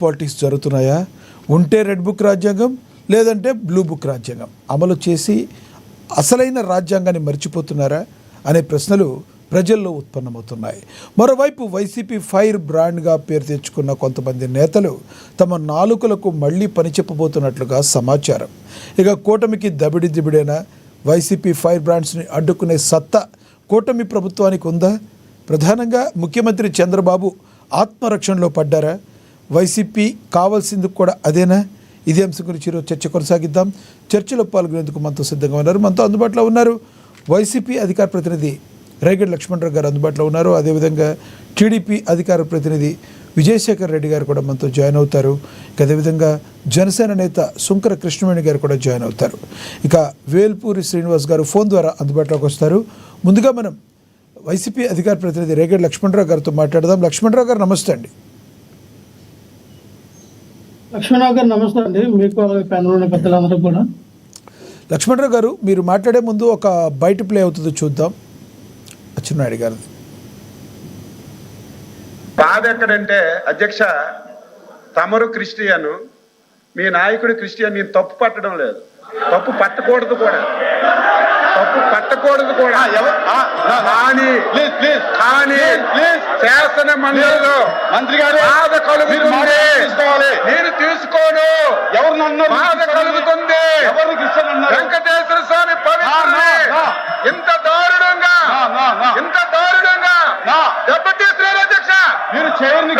Politics జరుగుతున్నాయా? ఉంటే red book రాజ్యాంగం, లేదంటే బ్లూ బుక్ రాజ్యాంగం అమలు చేసి అసలైన రాజ్యాంగాన్ని మర్చిపోతున్నారా అనే ప్రశ్నలు ప్రజల్లో ఉత్పన్నమవుతున్నాయి. మరోవైపు వైసీపీ ఫైర్ బ్రాండ్గా పేరు తెచ్చుకున్న కొంతమంది నేతలు తమ నాలుకలకు మళ్లీ పని చెప్పబోతున్నట్లుగా సమాచారం. ఇక కూటమికి దబిడైన వైసీపీ ఫైర్ బ్రాండ్స్ని అడ్డుకునే సత్తా కూటమి ప్రభుత్వానికి ఉందా? ప్రధానంగా ముఖ్యమంత్రి చంద్రబాబు ఆత్మరక్షణలో పడ్డారా? వైసీపీ కావాల్సింది కూడా అదేనా? ఇదే అంశం గురించి ఈరోజు చర్చ కొనసాగిద్దాం. చర్చలో పాల్గొనేందుకు మనతో సిద్ధంగా ఉన్నారు, మనతో అందుబాటులో ఉన్నారు వైసీపీ అధికార ప్రతినిధి రేగడి లక్ష్మణరావు గారు అందుబాటులో ఉన్నారు. అదేవిధంగా టీడీపీ అధికార ప్రతినిధి విజయశేఖర్ రెడ్డి గారు కూడా మనతో జాయిన్ అవుతారు. అదేవిధంగా జనసేన నేత సుంకర కృష్ణవేణి గారు కూడా జాయిన్ అవుతారు. ఇక వేల్పూరి శ్రీనివాస్ గారు ఫోన్ ద్వారా అందుబాటులోకి వస్తారు. ముందుగా మనం వైసీపీ అధికార ప్రతినిధి రేగడి లక్ష్మణరావు గారితో మాట్లాడదాం. లక్ష్మణరావు గారు నమస్తే అండి. లక్ష్మణరావు గారు నమస్తే అండి. మీకు ప్యానెల్ పెద్దలందరూ కూడా. లక్ష్మణరావు గారు, మీరు మాట్లాడే ముందు ఒక బయట ప్లే అవుతుందో చూద్దాం. అచ్చెన్నాయుడు గారు బాధ ఎక్కడంటే, అధ్యక్ష తమరు క్రిస్టియను, మీ నాయకుడు క్రిస్టియన్. నేను తప్పు పట్టడం లేదు, తప్పు పట్టకూడదు కూడా, కానీ శాసన మండలిలో మంత్రి గారు బాధ కలుగుతుంది. నేను తీసుకోను, ఎవరు నన్ను బాధ కలుగుతుంది. వెంకటేశ్వర స్వామి పవిత్రుని ఇంత దారుణంగా దెబ్బతీస్తున్నారు అధ్యక్ష. మీరు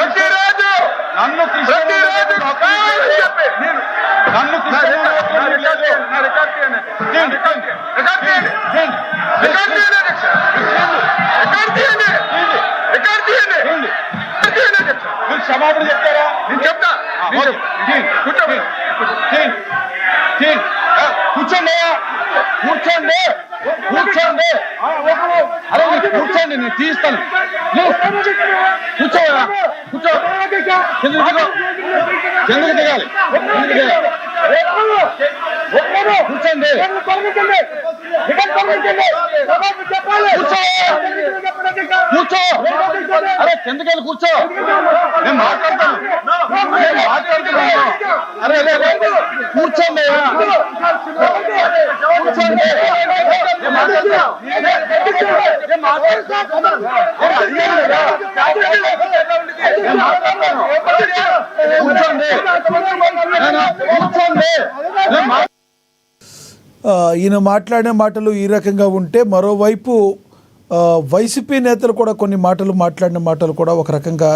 ప్రతిరోజు నన్ను క్షమాపణ చెప్తారా? నేను చెప్తా. కూర్చోండి అరే కూర్చోండి, నేను తీస్తాను. కూర్చో కిందకి దిగాలి. కూర్చోండి, కూర్చో. అరే కిందకెళ్ళి కూర్చో, నేను మాట్లాడతాను. అరే కూర్చోండి, ఈయన మాట్లాడిన మాటలు ఈ రకంగా ఉంటే, మరోవైపు వైసీపీ నేతలు కూడా కొన్ని మాట్లాడిన మాటలు కూడా ఒక రకంగా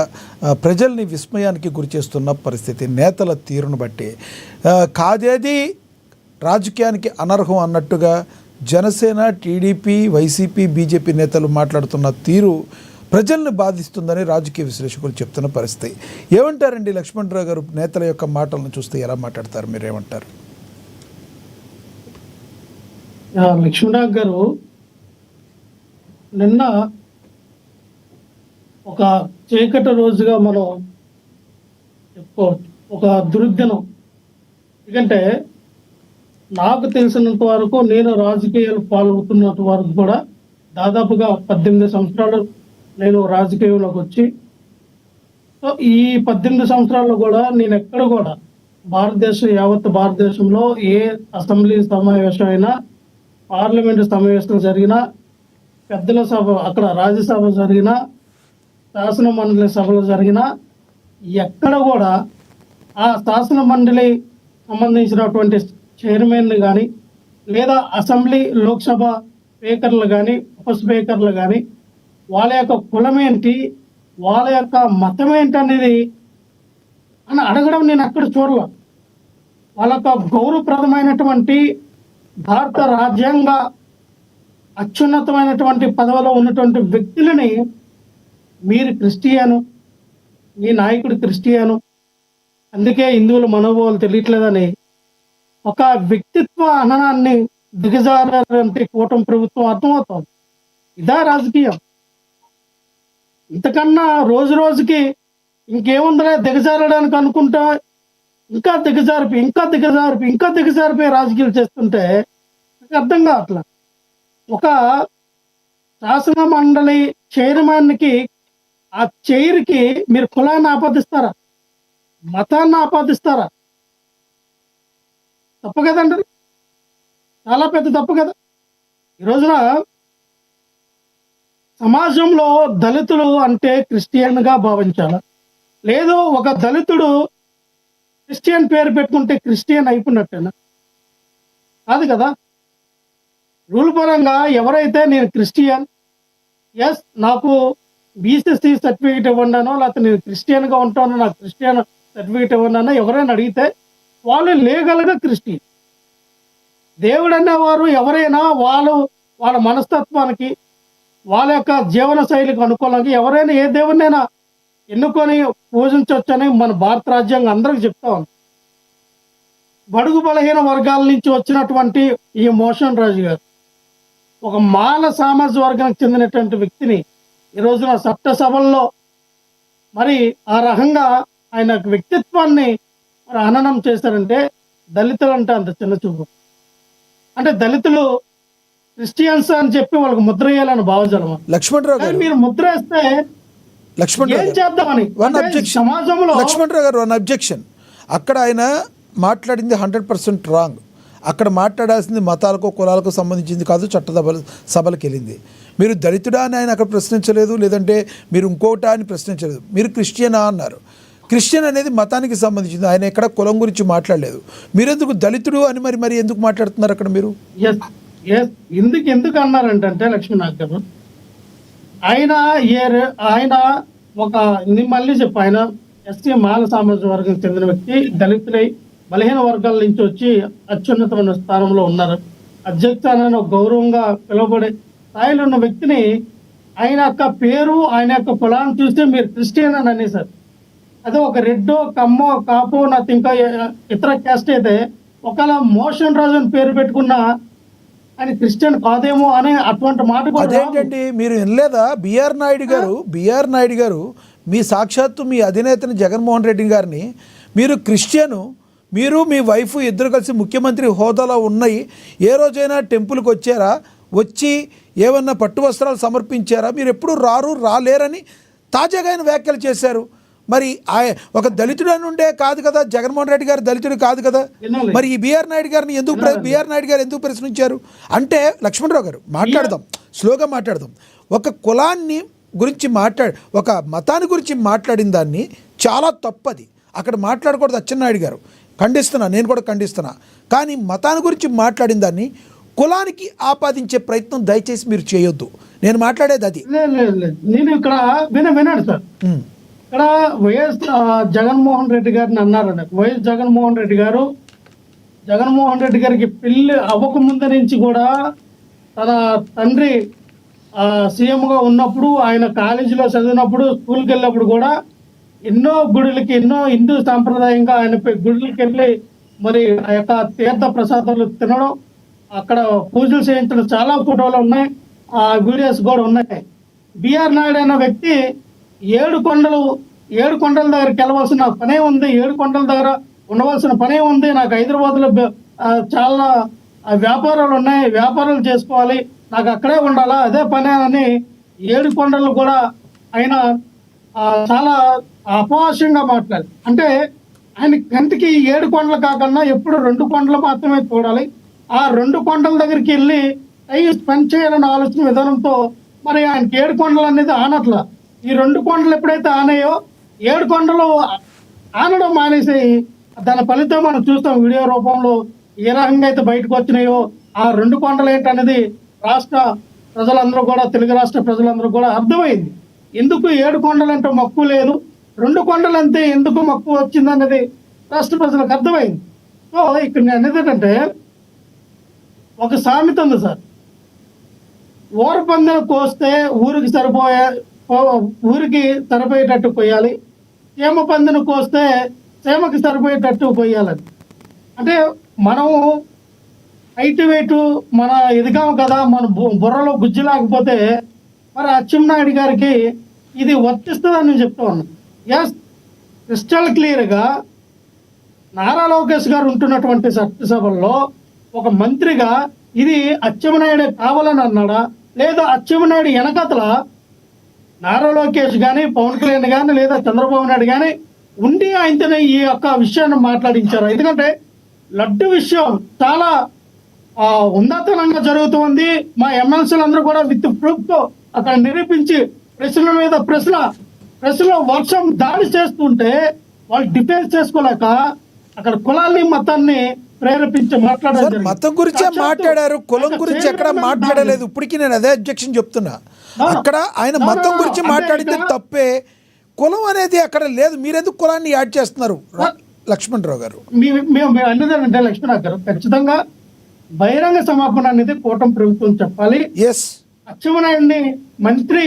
ప్రజల్ని విస్మయానికి గురిచేస్తున్న పరిస్థితి. నేతల తీరును బట్టి కాదేది రాజకీయానికి అనర్హం అన్నట్టుగా జనసేన, టీడీపీ, వైసీపీ, బీజేపీ నేతలు మాట్లాడుతున్న తీరు ప్రజల్ని బాధిస్తుందని రాజకీయ విశ్లేషకులు చెప్తున్న పరిస్థితి. ఏమంటారండి లక్ష్మణరావు గారు? నేతల యొక్క మాటలను చూస్తే ఎలా మాట్లాడతారు, మీరేమంటారు? లక్ష్మణరావు గారు, నిన్న ఒక చీకటి రోజుగా మనం చెప్పుకోవచ్చు, ఒక దుర్దినం. ఎందుకంటే నాకు తెలిసినంత వరకు, నేను రాజకీయాలు పాల్గొతున్నంత వరకు కూడా దాదాపుగా 18 సంవత్సరాలు నేను రాజకీయంలోకి వచ్చి, సో ఈ 18 సంవత్సరాల్లో కూడా నేను ఎక్కడ కూడా యావత్ భారతదేశంలో ఏ అసెంబ్లీ సమావేశం అయినా, పార్లమెంటు సమావేశం జరిగినా, పెద్దల సభ అక్కడ రాజ్యసభ జరిగినా, శాసన మండలి సభలు జరిగినా, ఎక్కడ కూడా ఆ శాసన మండలి సంబంధించినటువంటి చైర్మన్లు కానీ, లేదా అసెంబ్లీ లోక్సభ స్పీకర్లు కానీ, ఉప స్పీకర్లు కానీ, వాళ్ళ యొక్క కులం ఏంటి, వాళ్ళ యొక్క మతం ఏంటి అనేది అని అడగడం నేను అక్కడ చూడలే. వాళ్ళ యొక్క గౌరవప్రదమైనటువంటి భారత రాజ్యాంగ అత్యున్నతమైనటువంటి పదవిలో ఉన్నటువంటి వ్యక్తులని, మీరు క్రిస్టియను, మీ నాయకుడు క్రిస్టియను, అందుకే హిందువుల మనోభావాలు తెలియట్లేదని ఒక వ్యక్తిత్వ హననాన్ని దిగజారంటే కూటమి ప్రభుత్వం అర్థమవుతుంది. ఇదా రాజకీయం? ఇంతకన్నా రోజు రోజుకి ఇంకేముందలే దిగజారడానికి అనుకుంటా, ఇంకా దిగజారిపోయి రాజకీయాలు చేస్తుంటే నాకు అర్థం కావట్లా. ఒక శాసన మండలి చైర్మన్కి, ఆ చైర్కి మీరు కులాన్ని ఆపాదిస్తారా? మతాన్ని ఆపాదిస్తారా? తప్పు కదండి అది. చాలా పెద్ద తప్పు కదా. ఈ రోజున సమాజంలో దళితులు అంటే క్రిస్టియన్గా భావించాలా, లేదు ఒక దళితుడు క్రిస్టియన్ పేరు పెట్టుకుంటే క్రిస్టియన్ అయిపోయినట్టేనా? కాదు కదా. రూల్ పరంగా ఎవరైతే నేను క్రిస్టియన్, ఎస్ నాకు బీసీసీ సర్టిఫికేట్ ఇవ్వండానో, లేకపోతే నేను క్రిస్టియన్గా ఉంటానో నాకు క్రిస్టియన్ సర్టిఫికేట్ ఇవ్వండానో ఎవరైనా అడిగితే వాళ్ళు లీగల్గా క్రిస్టియన్. దేవుడు అనేవారు ఎవరైనా వాళ్ళ మనస్తత్వానికి, వాళ్ళ యొక్క జీవన శైలికి అనుకూలంగా ఎవరైనా ఏ దేవుడినైనా ఎన్నుకొని పూజించవచ్చని మన భారత రాజ్యాంగం అందరికి చెప్తా ఉంది. బడుగు బలహీన వర్గాల నుంచి వచ్చినటువంటి ఈ మోషన్ రాజు గారు ఒక మాల సామాజిక వర్గానికి చెందినటువంటి వ్యక్తిని ఈ రోజున చట్టసభల్లో మరి ఆ రకంగా ఆయన వ్యక్తిత్వాన్ని మరి హననం చేశారంటే దళితులు అంటే అంత చిన్న చూపు. అంటే దళితులు క్రిస్టియన్స్ అని చెప్పి వాళ్ళకి ముద్ర వేయాలని భావజాలమా? లక్ష్మణరావు గారు, మీరు ముద్ర వేస్తే లక్ష్మణరావు ఏం గారు, చేద్దామని వన్ అంటే అబ్జెక్షన్. సమాజంలో లక్ష్మణరావు గారు, వన్ అబ్జెక్షన్. అక్కడ ఆయన మాట్లాడింది 100% రాంగ్. అక్కడ మాట్లాడాల్సింది మతాలకు కులాలకు సంబంధించింది కాదు, సభలకు వెళ్ళింది. మీరు దళితుడా అని ఆయన అక్కడ ప్రశ్నించలేదు, లేదంటే మీరు ఇంకోటా అని ప్రశ్నించలేదు. మీరు క్రిస్టియనా అన్నారు. క్రిస్టియన్ అనేది మతానికి సంబంధించింది. ఆయన ఎక్కడ కులం గురించి మాట్లాడలేదు. మీరెందుకు దళితుడు అని మరి ఎందుకు మాట్లాడుతున్నారు అక్కడ మీరు? ఎందుకు అన్నారంటే లక్ష్మీనాథ్ గారు, ఆయన ఒక మళ్ళీ చెప్పు, ఆయన ఎస్టీ మాల సామాజిక వర్గం చెందిన వ్యక్తి, దళితులై బలహీన వర్గాల నుంచి వచ్చి అత్యున్నతమైన స్థానంలో ఉన్నారు. అధ్యక్షాన్ని గౌరవంగా పిలువబడే స్థాయిలో ఉన్న వ్యక్తిని ఆయన యొక్క పేరు, ఆయన యొక్క కులాన్ని చూస్తే మీరు క్రిస్టియన్ అని అనేసారు. అదే ఒక రెడ్డో, కమ్మో, కాపో, నాకు ఇంకా ఇతర క్యాస్ట్ అయితే ఒకవేళ మోషన్ రాజు అని పేరు పెట్టుకున్న ఆయన క్రిస్టియన్ కాదేమో అనే అటువంటి మాట కూడా. అదేంటండి మీరు వినలేదా? బిఆర్ నాయుడు గారు మీ సాక్షాత్తు మీ అధినేతని జగన్మోహన్ రెడ్డి గారిని మీరు క్రిస్టియను, మీరు మీ వైఫ్ ఇద్దరు కలిసి ముఖ్యమంత్రి హోదాలో ఉన్నాయి, ఏ రోజైనా టెంపుల్కి వచ్చారా? వచ్చి ఏమన్నా పట్టు వస్త్రాలు సమర్పించారా? మీరు ఎప్పుడు రాలేరని తాజాగా ఆయన వ్యాఖ్యలు చేశారు. మరి ఒక దళితుడు అని ఉండే కాదు కదా, జగన్మోహన్ రెడ్డి గారు దళితుడు కాదు కదా, మరి ఈ బిఆర్ నాయుడు గారిని ఎందుకు ప్రశ్నించారు అంటే? లక్ష్మణరావు గారు మాట్లాడదాం, స్లోగా మాట్లాడదాం. ఒక కులాన్ని గురించి ఒక మతాన్ని గురించి మాట్లాడిన దాన్ని చాలా తప్పది, అక్కడ మాట్లాడకూడదు. అచ్చెన్నాయుడు గారు ఖండిస్తున్నా, నేను కూడా ఖండిస్తున్నా. కానీ మతాన్ని గురించి మాట్లాడిన దాన్ని కులానికి ఆపాదించే ప్రయత్నం దయచేసి మీరు చేయొద్దు. నేను మాట్లాడేది అది. నేను ఇక్కడ వినండి సార్, ఇక్కడ వైఎస్ జగన్మోహన్ రెడ్డి గారిని అన్నారండి. వైఎస్ జగన్మోహన్ రెడ్డి గారికి పెళ్లి అవ్వక ముందు నుంచి కూడా తన తండ్రి సీఎంగా ఉన్నప్పుడు, ఆయన కాలేజీలో చదివినప్పుడు, స్కూల్కి వెళ్ళినప్పుడు కూడా ఎన్నో గుడులకి, ఎన్నో హిందూ సాంప్రదాయంగా ఆయన గుడులకి వెళ్ళి మరి ఆ యొక్క తీర్థ ప్రసాదాలు తినడం, అక్కడ పూజలు చేయించడం చాలా ఫోటోలు ఉన్నాయి, ఆ వీడియోస్ కూడా ఉన్నాయి. బిఆర్ నాయుడు అనే వ్యక్తి ఏడు కొండల దగ్గరికి వెళ్ళవలసిన పనే ఉంది, 7 కొండల దగ్గర ఉండవలసిన పనే ఉంది, నాకు హైదరాబాద్లో చాలా వ్యాపారాలు ఉన్నాయి, వ్యాపారాలు చేసుకోవాలి, నాకు అక్కడే ఉండాలా, అదే పనే అని 7 కొండలు కూడా ఆయన చాలా అపహాస్యంగా మాట్లాడారు. అంటే ఆయన కంటికి 7 కొండలు కాకుండా ఎప్పుడు 2 కొండలు మాత్రమే చూడాలి, ఆ 2 కొండల దగ్గరికి వెళ్ళి టైం స్పెండ్ చేయాలన్న ఆలోచన విధానంతో మరి ఆయనకి 7 కొండలు అనేది ఆనట్ల. ఈ 2 కొండలు ఎప్పుడైతే ఆనాయో 7 కొండలు ఆనడం మానేసి దాని ఫలితం మనం చూస్తాం వీడియో రూపంలో ఏ రకంగా అయితే బయటకు వచ్చినాయో. ఆ 2 కొండలు ఏంటనేది రాష్ట్ర ప్రజలందరూ కూడా, తెలుగు రాష్ట్ర ప్రజలందరూ కూడా అర్థమైంది. ఎందుకు 7 కొండలు అంటే మక్కువ లేదు, 2 కొండలు అంతే ఎందుకు మక్కువ వచ్చిందనేది రాష్ట్ర ప్రజలకు అర్థమైంది. సో ఇక్కడ నేను అనేది ఏంటంటే, ఒక సామెత ఉంది సార్, ఊరపందెం కోస్తే ఊరికి సరిపోయేటట్టు కొయ్యాలి, చీమ పందెను కోస్తే చీమకి సరిపోయేటట్టు కొయ్యాలని. అంటే మనం హైట్ వెయిట్ మన ఎదిగాము కదా, మన బుర్రలో గుజ్జు లేకపోతే మరి అచ్చెన్నాయుడు గారికి ఇది వర్తిస్తుందని నేను చెప్తా ఉన్నాను. ఎస్, క్రిస్టల్ క్లియర్గా నారా లోకేష్ గారు ఉంటున్నటువంటి చట్టసభల్లో ఒక మంత్రిగా ఇది అచ్చెన్నాయుడు కావాలని అన్నాడా, లేదా అచ్చెన్నాయుడు వెనకతల నారా లోకేష్ కానీ, పవన్ కళ్యాణ్ కానీ, లేదా చంద్రబాబు నాయుడు కానీ ఉండి ఆయనతో ఈ యొక్క విషయాన్ని మాట్లాడించారు. ఎందుకంటే లడ్డు విషయం చాలా ఉన్నతనంగా జరుగుతుంది. మా ఎమ్మెల్సీలు అందరూ కూడా విత్ ప్రూఫ్ తో అక్కడ నిరూపించి ప్రశ్నల మీద ప్రశ్నలో వర్షం దాడి చేస్తుంటే వాళ్ళు డిఫెన్స్ చేసుకోలేక అక్కడ కులాన్ని మతాన్ని ప్రేరేపించి మాట్లాడారు. మతం గురించే మాట్లాడారు, కులం గురించి ఎక్కడ మాట్లాడలేదు. ఇప్పటికీ నేను అదే అబ్జెక్షన్ చెప్తున్నా. అక్కడ ఆయన మతం గురించి మాట్లాడింది తప్పే, కులం అనేది అక్కడ లేదు. మీరెందుకు కులాన్ని యాడ్ చేస్తున్నారు లక్ష్మణరావు గారు? మేము అనేది లక్ష్మణరావు గారు ఖచ్చితంగా బహిరంగ సమాపన అనేది కూటమి ప్రభుత్వం చెప్పాలి. ఎస్, అచ్చెన్నాయుడిని మంత్రి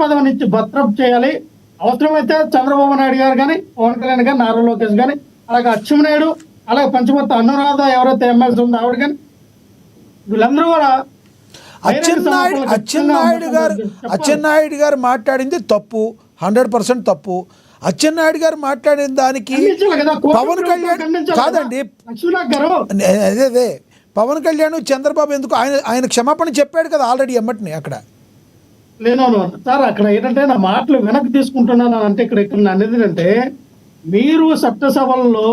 పదవి నుంచి భద్రప్ చేయాలి. అవసరమైతే చంద్రబాబు నాయుడు గారు కానీ, పవన్ కళ్యాణ్ గారు, నారా లోకేష్ కానీ, అలాగే అచ్చెన్నాయుడు, అలాగే పంచమర్తి అనురాధ ఎవరైతే ఎమ్మెల్సీ ఉందో ఆవిడ కానీ, వీళ్ళందరూ కూడా అచ్చెన్నాయుడు గారు మాట్లాడింది తప్పు, 100% తప్పు. అచ్చెన్నాయుడు గారు మాట్లాడిన దానికి పవన్ కళ్యాణ్ కాదండి, అదే పవన్ కళ్యాణ్ చంద్రబాబు ఎందుకు ఆయన క్షమాపణ చెప్పాడు కదా ఆల్రెడీ ఎమ్మటిని అక్కడ. లేదు సార్, అక్కడ ఏంటంటే నా మాటలు వెనక్కి తీసుకుంటున్నాను అంటే ఇక్కడ అనేది అంటే మీరు చట్టసభల్లో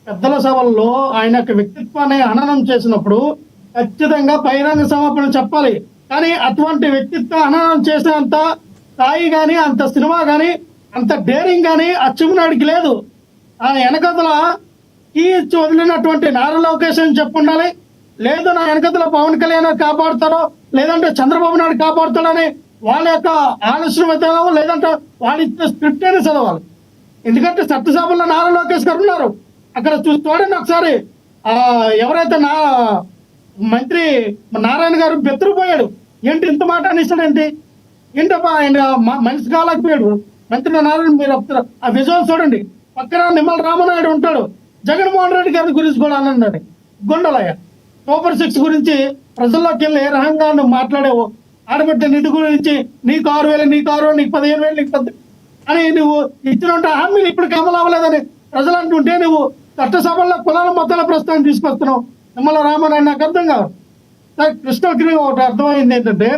పెద్దల సభల్లో ఆయన యొక్క వ్యక్తిత్వాన్ని హననం చేసినప్పుడు ఖచ్చితంగా బహిరంగ సమాపణ చెప్పాలి. కానీ అటువంటి వ్యక్తిత్వ హననం చేసేంత స్థాయి కానీ, అంత సినిమా కానీ, అంత డేరింగ్ కానీ అచ్చెన్నాయుడికి లేదు. ఆ వెనకతల ఈ వదిలినటువంటి నారా లోకేష్ అని చెప్పుండాలి, లేదు నా వెనకతల పవన్ కళ్యాణ్ కాపాడుతారో లేదంటే చంద్రబాబు నాయుడు కాపాడుతాడని వాళ్ళ యొక్క ఆలోచన విధానం, లేదంటే వాళ్ళ ఇచ్చిన స్క్రిప్ట్ అయినా చదవాలి. ఎందుకంటే చట్టసభలో నారా లోకేష్ గారు ఉన్నారు. అక్కడ చూడండి ఒకసారి, ఎవరైతే మంత్రి నారాయణ గారు బెత్తరిపోయాడు. ఏంటి ఇంత మాట అనేసాడేంటి? ఏంటప్పా ఆయన మనిషి కాలేకపోయాడు మంత్రి నారాయణ. మీరు ఆ విజువల్ చూడండి, పక్కన నిమ్మల రామనాయుడు ఉంటాడు. జగన్మోహన్ రెడ్డి గారి గురించి కూడా అన్నాడు. గుండలయ్య సూపర్ 6 గురించి ప్రజల్లోకి వెళ్ళి ఏ రకంగా నువ్వు మాట్లాడేవో, ఆడబిడ్డ నిధి గురించి నీకు 6,000, నీకు 6,000, నీకు 15,000, నీకు 10 అని నువ్వు ఇచ్చినట్టు హామీలు ఇప్పుడు అమలు అవ్వలేదని ప్రజలు అంటుంటే నువ్వు చట్టసభల్లో కులాల మొత్తాల ప్రస్తుతం తీసుకొస్తున్నావు. నిమ్మల రామనాయుడు నాకు అర్థం కాదు. కృష్ణగిరి ఒకటి అర్థమైంది ఏంటంటే,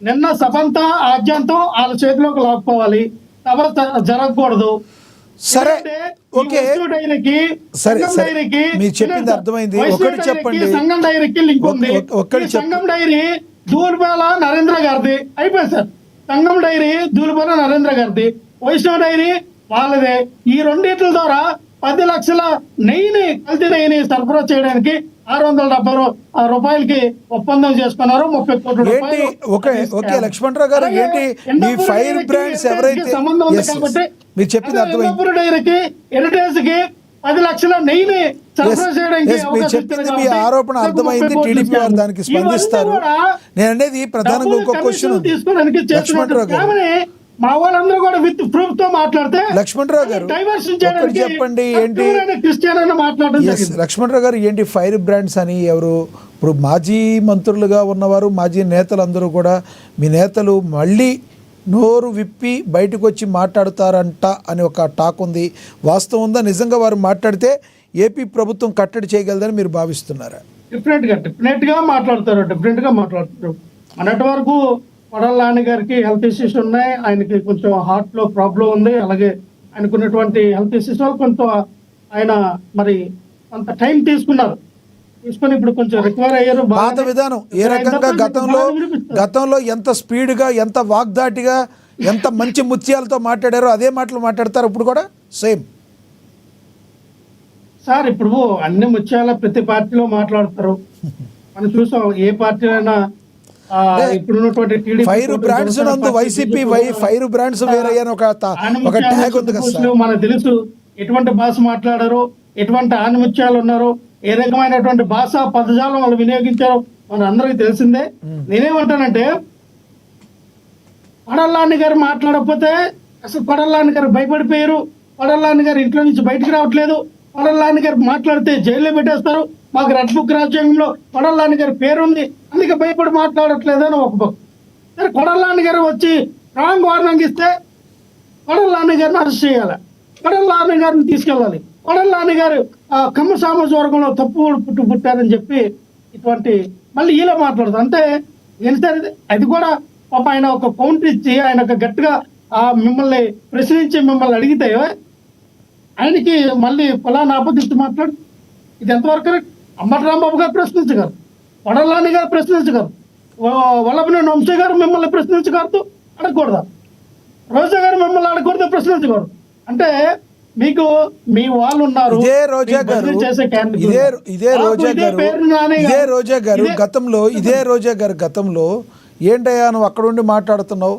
నిన్న సభంతా ఆద్యంతం వాళ్ళ చేతిలోకి లాక్కోవాలి, సభ జరగకూడదు. సరే, ఓకే, సరే మీరు చెప్పింది అర్థమైంది. ఒకటి చెప్పండి, సంఘం డైరీకి లింక్ ఉంది. సంఘం డైరీ దూలిపాల నరేంద్ర గారిది అయిపోయింది సార్. సంఘం డైరీ దూలిపాల నరేంద్ర గారిది, వైష్ణవ్ డైరీ వాళ్ళదే. ఈ రెండింటి ద్వారా 10 లక్షల నెయ్యిని, కల్తీ నెయ్యిని సరఫరా చేయడానికి 670 రూపాయలకి ఒప్పందం చేసుకున్నారు. 30 కోట్ల రూపాయలు. ఓకే లక్ష్మణరావు గారు, ఏంటి ఈ ఫైర్ బ్రాండ్స్ ఎవరైతే సంబంధం ఉంది కాబట్టి మీరు చెప్పింది అర్థమైంది. డైరీకి హెరిటేజ్ కి 10 లక్షల నెయ్యిని సరఫరా చేయడానికి మీరు చెప్పింది మీ ఆరోపణ అర్థమైంది. టీడీపీ వారు దానికి స్పందిస్తారు. నేను అనేది ప్రధానంగా ఇంకో క్వశ్చన్ ఉంది లక్ష్మణరావు గారు. మా వాళ్ళందరూ కూడా విత్ ప్రూఫ్ తో మాట్లాడితే లక్ష్మణరావు గారు చెప్పండి, ఏంటి లక్ష్మణరావు గారు ఏంటి ఫైర్ బ్రాండ్స్ అని ఎవరు? ఇప్పుడు మాజీ మంత్రులుగా ఉన్నవారు, మాజీ నేతలందరూ కూడా, మీ నేతలు మళ్ళీ నోరు విప్పి బయటకు వచ్చి మాట్లాడతారంట అని ఒక టాక్ ఉంది. వాస్తవం ఉందా? నిజంగా వారు మాట్లాడితే ఏపీ ప్రభుత్వం కట్టడి చేయగలదని మీరు భావిస్తున్నారా? డెఫినెట్ గా మాట్లాడతారు. అన్నటి వరకు కొడాలి నాని గారికి హెల్త్ ఇష్యూస్ ఉన్నాయి. ఆయనకి కొంచెం హార్ట్ లో ప్రాబ్లం ఉంది. అలాగే ఆయనకున్నటువంటి హెల్త్ ఇష్యూస్ వల్ల కొంచెం ఆయన మరి కొంత టైం తీసుకుని ఇప్పుడు కొంచెం రికవర్ అయ్యారు. పాత విధానం ఏ రకంగా గతంలో ఎంత స్పీడ్గా, ఎంత వాగ్దాటిగా, ఎంత మంచి ముత్యాలతో మాట్లాడారో అదే మాటలు మాట్లాడతారు ఇప్పుడు కూడా సేమ్ సార్. ఇప్పుడు అన్ని ముత్యాల ప్రతి పార్టీలో మాట్లాడతారు. మనం చూసాం ఏ పార్టీ అయినా. ఫైర్ బ్రాండ్స్ నందు వైసీపీ ఫైర్ బ్రాండ్స్ వేరే ఒక ట్యాగ్ ఉంది కదా. మనకు తెలుసు ఎటువంటి భాష మాట్లాడారో, ఎటువంటి ఆనిముత్యాలు ఉన్నారో, ఏ రకమైనటువంటి భాష పదజాలం వాళ్ళు వినియోగించారో మన అందరికి తెలిసిందే. నేనేమంటానంటే, కొడాలి గారు మాట్లాడకపోతే అసలు కొడాలి గారు భయపడిపోయారు. కొడాలి గారు ఇంట్లో నుంచి బయటకు రావట్లేదు. కొడాలి గారు మాట్లాడితే జైల్లో పెట్టేస్తారు. మాకు రెడ్ బుక్ రాజ్యాంగంలో కొడాలి గారి పేరుంది, అందుకే భయపడి మాట్లాడట్లేదు అని ఒక పక్క. సరే, కొడాలి గారు వచ్చి స్ట్రాంగ్ వార్నింగ్ ఇస్తే కొడాలి గారిని అరెస్ట్ చేయాలి, కొడాలి గారిని తీసుకెళ్ళాలి. కొడాలి గారు కమ్మ సామాజిక వర్గంలో తప్పు పుట్టారని చెప్పి ఇటువంటి మళ్ళీ ఇలా మాట్లాడతారు. అంటే ఏంటంటే అది కూడా పాప ఆయన ఒక కౌంటర్ ఇచ్చి ఆయన ఒక గట్టిగా మిమ్మల్ని ప్రశ్నించి మిమ్మల్ని అడిగితే ఆయనకి మళ్ళీ ఫలానా ఆపోజిట్ మాట్లాడు, ఇది ఎంతవరకు కరెక్ట్? అంబటి రాంబాబు గారు ప్రశ్నించగలరు, వడలాని గారు ప్రశ్నించగలరు, వల్లభనేని వంశీ గారు మిమ్మల్ని ప్రశ్నించగలరు, అడగకూడదా? రోజా గారు మిమ్మల్ని అడగకూడదు, ప్రశ్నించకూడదు. అంటే మీకు మీ వాళ్ళు ఉన్నారు. ఇదే రోజా గారు గతంలో ఏంటయ్యా నువ్వు అక్కడ ఉండి మాట్లాడుతున్నావు,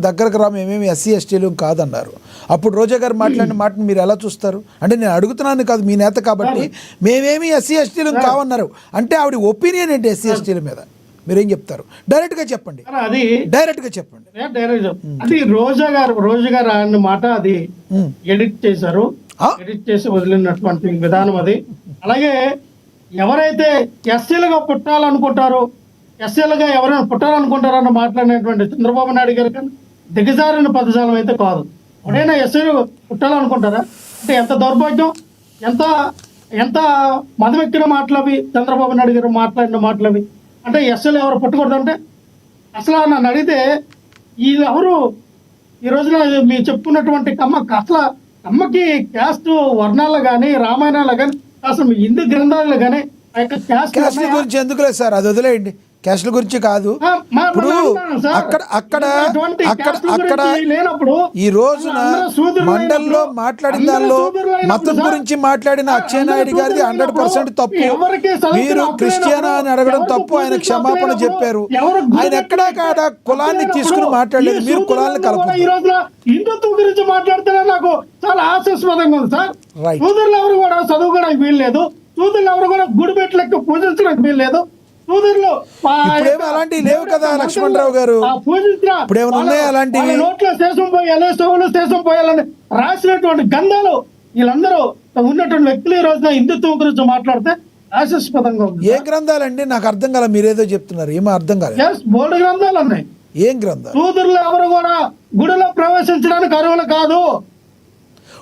దగ్గరకు రా, మేమేమి ఎస్సీ ఎస్టీలు కాదన్నారు. అప్పుడు రోజా గారు మాట్లాడిన మాటను మీరు ఎలా చూస్తారు? అంటే నేను అడుగుతున్నాను కాదు, మీ నేత కాబట్టి మేమేమి ఎస్సీ ఎస్టీలు కావన్నారు అంటే ఆవిడ ఒపీనియన్ ఏంటి ఎస్సీ ఎస్టీల మీద? మీరేం చెప్తారు? డైరెక్ట్గా చెప్పండి, డైరెక్ట్గా చెప్పండి. అది రోజా గారు అన్న మాట అది ఎడిట్ చేశారు, ఎడిట్ చేసి వదిలినటువంటి విధానం అది. అలాగే ఎవరైతే ఎస్సీలుగా పుట్టాలనుకుంటారో, ఎస్సీలుగా ఎవరైనా పుట్టాలనుకుంటారని మాట్లాడినటువంటి చంద్రబాబు నాయుడు గారి కన్నా దిగజారిన పదజాలం అయితే కాదు. ఎవరైనా ఎస్సీలు పుట్టాలనుకుంటారా? అంటే ఎంత దౌర్భాగ్యం, ఎంత ఎంత మదమెక్కిన మాటలవి చంద్రబాబు నాయుడు గారు మాట్లాడిన మాటలవి. అంటే ఎస్సీలు ఎవరు పుట్టకూడదు అంటే అసలు నన్ను అడిగితే వీళ్ళెవరు ఈ రోజున మీరు చెప్పుకున్నటువంటి అసలు కమ్మకి క్యాస్ట్ వర్ణాలు కానీ రామాయణాలు కానీ అసలు హిందూ గ్రంథాలు కానీ క్యాస్ట్ గురించి ఎందుకులేదు సార్, అది వదిలేయండి. క్యాస్ట్ల గురించి కాదు. ఇప్పుడు అక్కడ ఈ రోజున మండల్లో మాట్లాడిన దానిలో మతం గురించి మాట్లాడిన అచ్చెన్నాయుడు గారిది 100% తప్పు. మీరు క్రిస్టియనా అని అడగడం తప్పు. ఆయన క్షమాపణ చెప్పారు. ఆయన ఎక్కడా కాడ కులాన్ని తీసుకుని మాట్లాడలేదు. మీరు కులాన్ని కలపండి. ఈ రోజున హిందుత్వం గురించి మాట్లాడితేనే నాకు చాలా ఆశాస్పదంగా ఉంది సార్. సోదరులు ఎవరు కూడా చదువుకోవడానికి వీల్లేదు, సోదరులు ఎవరు కూడా గుడిపెట్లకి పూజించడానికి వీల్లేదు. ఇప్పుడేమో అలాంటివి లేవు కదా లక్ష్మణరావు గారు, ఇప్పుడేమైనా ఉన్నాయా అలాంటివి? నోట్లో శేషం పోయాలి, స్టవ్లో శేషం పోయాలని రాసినటువంటి గంధాలు వీళ్ళందరూ ఉన్నటువంటి వ్యక్తులు ఈ రోజున హిందుత్వం గురించి మాట్లాడితే ఆశాస్పదంగా ఉంది. ఏ గ్రంథాలండి? నాకు అర్థం కాలే, మీరేదో చెప్తున్నారు, ఏమో అర్థం కాలేదు. బోర్డు గ్రంథాలు ఉన్నాయి. ఏం గ్రంథాలు? సోదరులు ఎవరు కూడా గుడిలో ప్రవేశించడానికి అర్హులు కాదు.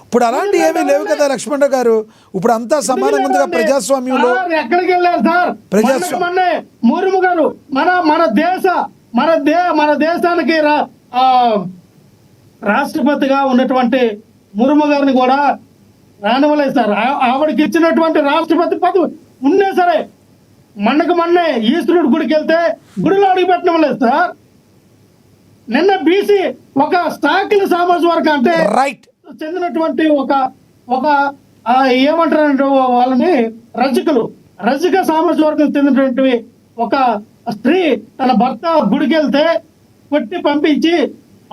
ఇప్పుడు అలాంటి ఏమీ లేవు కదా లక్ష్మణరావు గారు. ఇప్పుడు అంతా సమానంగా ఉందిగా ప్రజాస్వామ్యంలో. ఎక్కడికి వెళ్ళారు సార్ ప్రజాస్వామ్యం? ముర్ము గారు మన దేశానికి రాష్ట్రపతిగా ఉన్నటువంటి ముర్ము గారిని కూడా రానివ్వలేదు సార్. ఆవిడకి ఇచ్చినటువంటి రాష్ట్రపతి పదవి ఉన్నా సరే మొన్నే ఈశ్వరుడు గుడికి వెళ్తే గుడిలో అడిగి పెట్టినవ్వలేదు సార్. నిన్న బీసీ ఒక స్థాకిల సామాజిక వర్గం అంటే రైట్ చెందినటువంటి ఒక ఏమంటారంటే వాళ్ళని రజక సామాజిక వర్గం చెందినటువంటి ఒక స్త్రీ తన భర్త గుడికి వెళ్తే కొట్టి పంపించి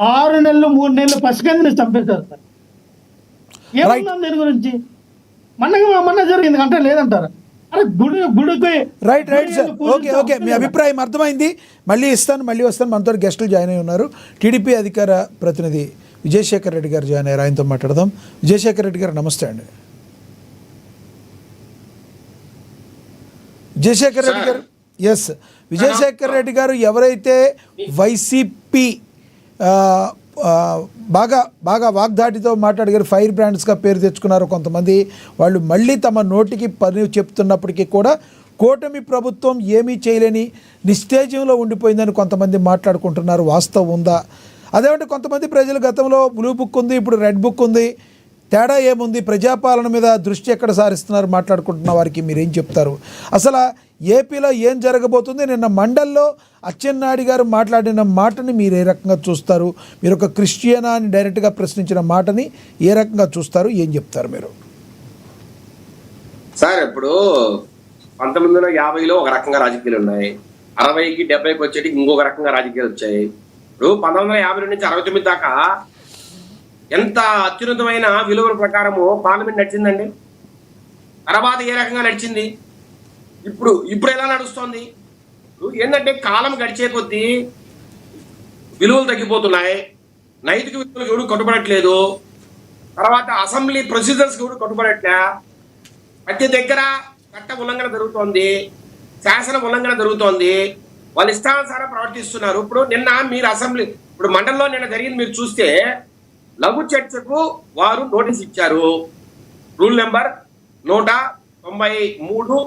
6 నెలలు 3 నెలలు పసికందిని చంపేశారు సార్. ఏమన్నా దీని గురించి మొన్న జరిగింది అంటే లేదంటారు. అరే గుడికి రైట్ సార్. ఓకే మీ అభిప్రాయం అర్థమైంది. మళ్ళీ వస్తాను. మనతో గెస్టులు జాయిన్ అయి ఉన్నారు. టీడీపీ అధికార ప్రతినిధి విజయశేఖర్ రెడ్డి గారు జాయిన్ అయ్యారు, ఆయనతో మాట్లాడదాం. విజయశేఖర్ రెడ్డి గారు నమస్తే అండి. విజయశేఖర్ రెడ్డి గారు, ఎస్ విజయశేఖర్ రెడ్డి గారు ఎవరైతే వైసీపీ బాగా వాగ్దాటితో మాట్లాడగారు, ఫైర్ బ్రాండ్స్గా పేరు తెచ్చుకున్నారు కొంతమంది, వాళ్ళు మళ్ళీ తమ నోటికి పని చెప్తున్నప్పటికీ కూడా కూటమి ప్రభుత్వం ఏమీ చేయలేని నిస్తేజంలో ఉండిపోయిందని కొంతమంది మాట్లాడుకుంటున్నారు. వాస్తవం ఉందా? అదేమంటే కొంతమంది ప్రజలు గతంలో బ్లూ బుక్ ఉంది, ఇప్పుడు రెడ్ బుక్ ఉంది, తేడా ఏముంది? ప్రజాపాలన మీద దృష్టి ఎక్కడ సారిస్తున్నారు మాట్లాడుకుంటున్న వారికి మీరేం చెప్తారు? అసలు ఏపీలో ఏం జరగబోతుంది? నిన్న మండల్లో అచ్చెన్నాయుడు గారు మాట్లాడిన మాటని మీరు ఏ రకంగా చూస్తారు? మీరు ఒక క్రిస్టియనా అని డైరెక్ట్గా ప్రశ్నించిన మాటని ఏ రకంగా చూస్తారు? ఏం చెప్తారు మీరు? సార్ ఇప్పుడు 1950లో ఒక రకంగా రాజకీయాలు ఉన్నాయి, 60కి 70కి వచ్చేటికి ఇంకొక రకంగా రాజకీయాలు వచ్చాయి. ఇప్పుడు 1950 నుంచి 69 దాకా ఎంత అత్యున్నతమైన విలువల ప్రకారము పార్లమెంట్ నడిచిందండి. తర్వాత ఏ రకంగా నడిచింది, ఇప్పుడు ఎలా నడుస్తోంది? ఏంటంటే కాలం గడిచే కొద్దీ విలువలు తగ్గిపోతున్నాయి, నైతిక విలువలు ఎవరు కట్టుబడట్లేదు, తర్వాత అసెంబ్లీ ప్రొసీజర్స్ ఎవరు కట్టుబడట్లే, ప్రతి దగ్గర చట్ట ఉల్లంఘన జరుగుతోంది, శాసన ఉల్లంఘన జరుగుతోంది, వాళ్ళు ఇష్టానుసారం ప్రవర్తిస్తున్నారు. ఇప్పుడు నిన్న మీరు అసెంబ్లీ మండలంలో నిన్న జరిగింది మీరు చూస్తే, లఘు చర్చకు వారు నోటీస్ ఇచ్చారు. రూల్ నెంబర్ 193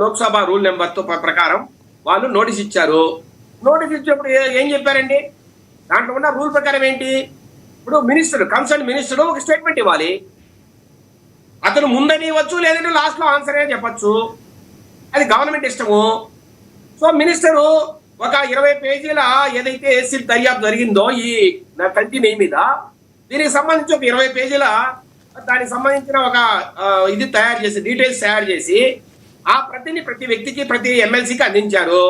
లోక్సభ రూల్ నెంబర్తో ప్రకారం వాళ్ళు నోటీస్ ఇచ్చారు. నోటీస్ ఇచ్చినప్పుడు ఏం చెప్పారండి? దాంట్లో ఉన్న రూల్ ప్రకారం ఏంటి? ఇప్పుడు కన్సర్న్ మినిస్టర్ ఒక స్టేట్మెంట్ ఇవ్వాలి. అతను ముందని ఇవ్వచ్చు, లేదంటే లాస్ట్లో ఆన్సర్ అని చెప్పచ్చు. అది గవర్నమెంట్ ఇష్టము. సో మినిస్టరు ఒక 20 పేజీల ఏదైతే సిట్ దర్యాప్తు జరిగిందో ఈ కల్తీ నెయ్యి మీద, దీనికి సంబంధించి ఒక 20 పేజీల దానికి సంబంధించిన ఒక ఇది తయారు చేసి, డీటెయిల్స్ తయారు చేసి ఆ ప్రతి వ్యక్తికి, ప్రతి ఎమ్మెల్సీకి అందించారు.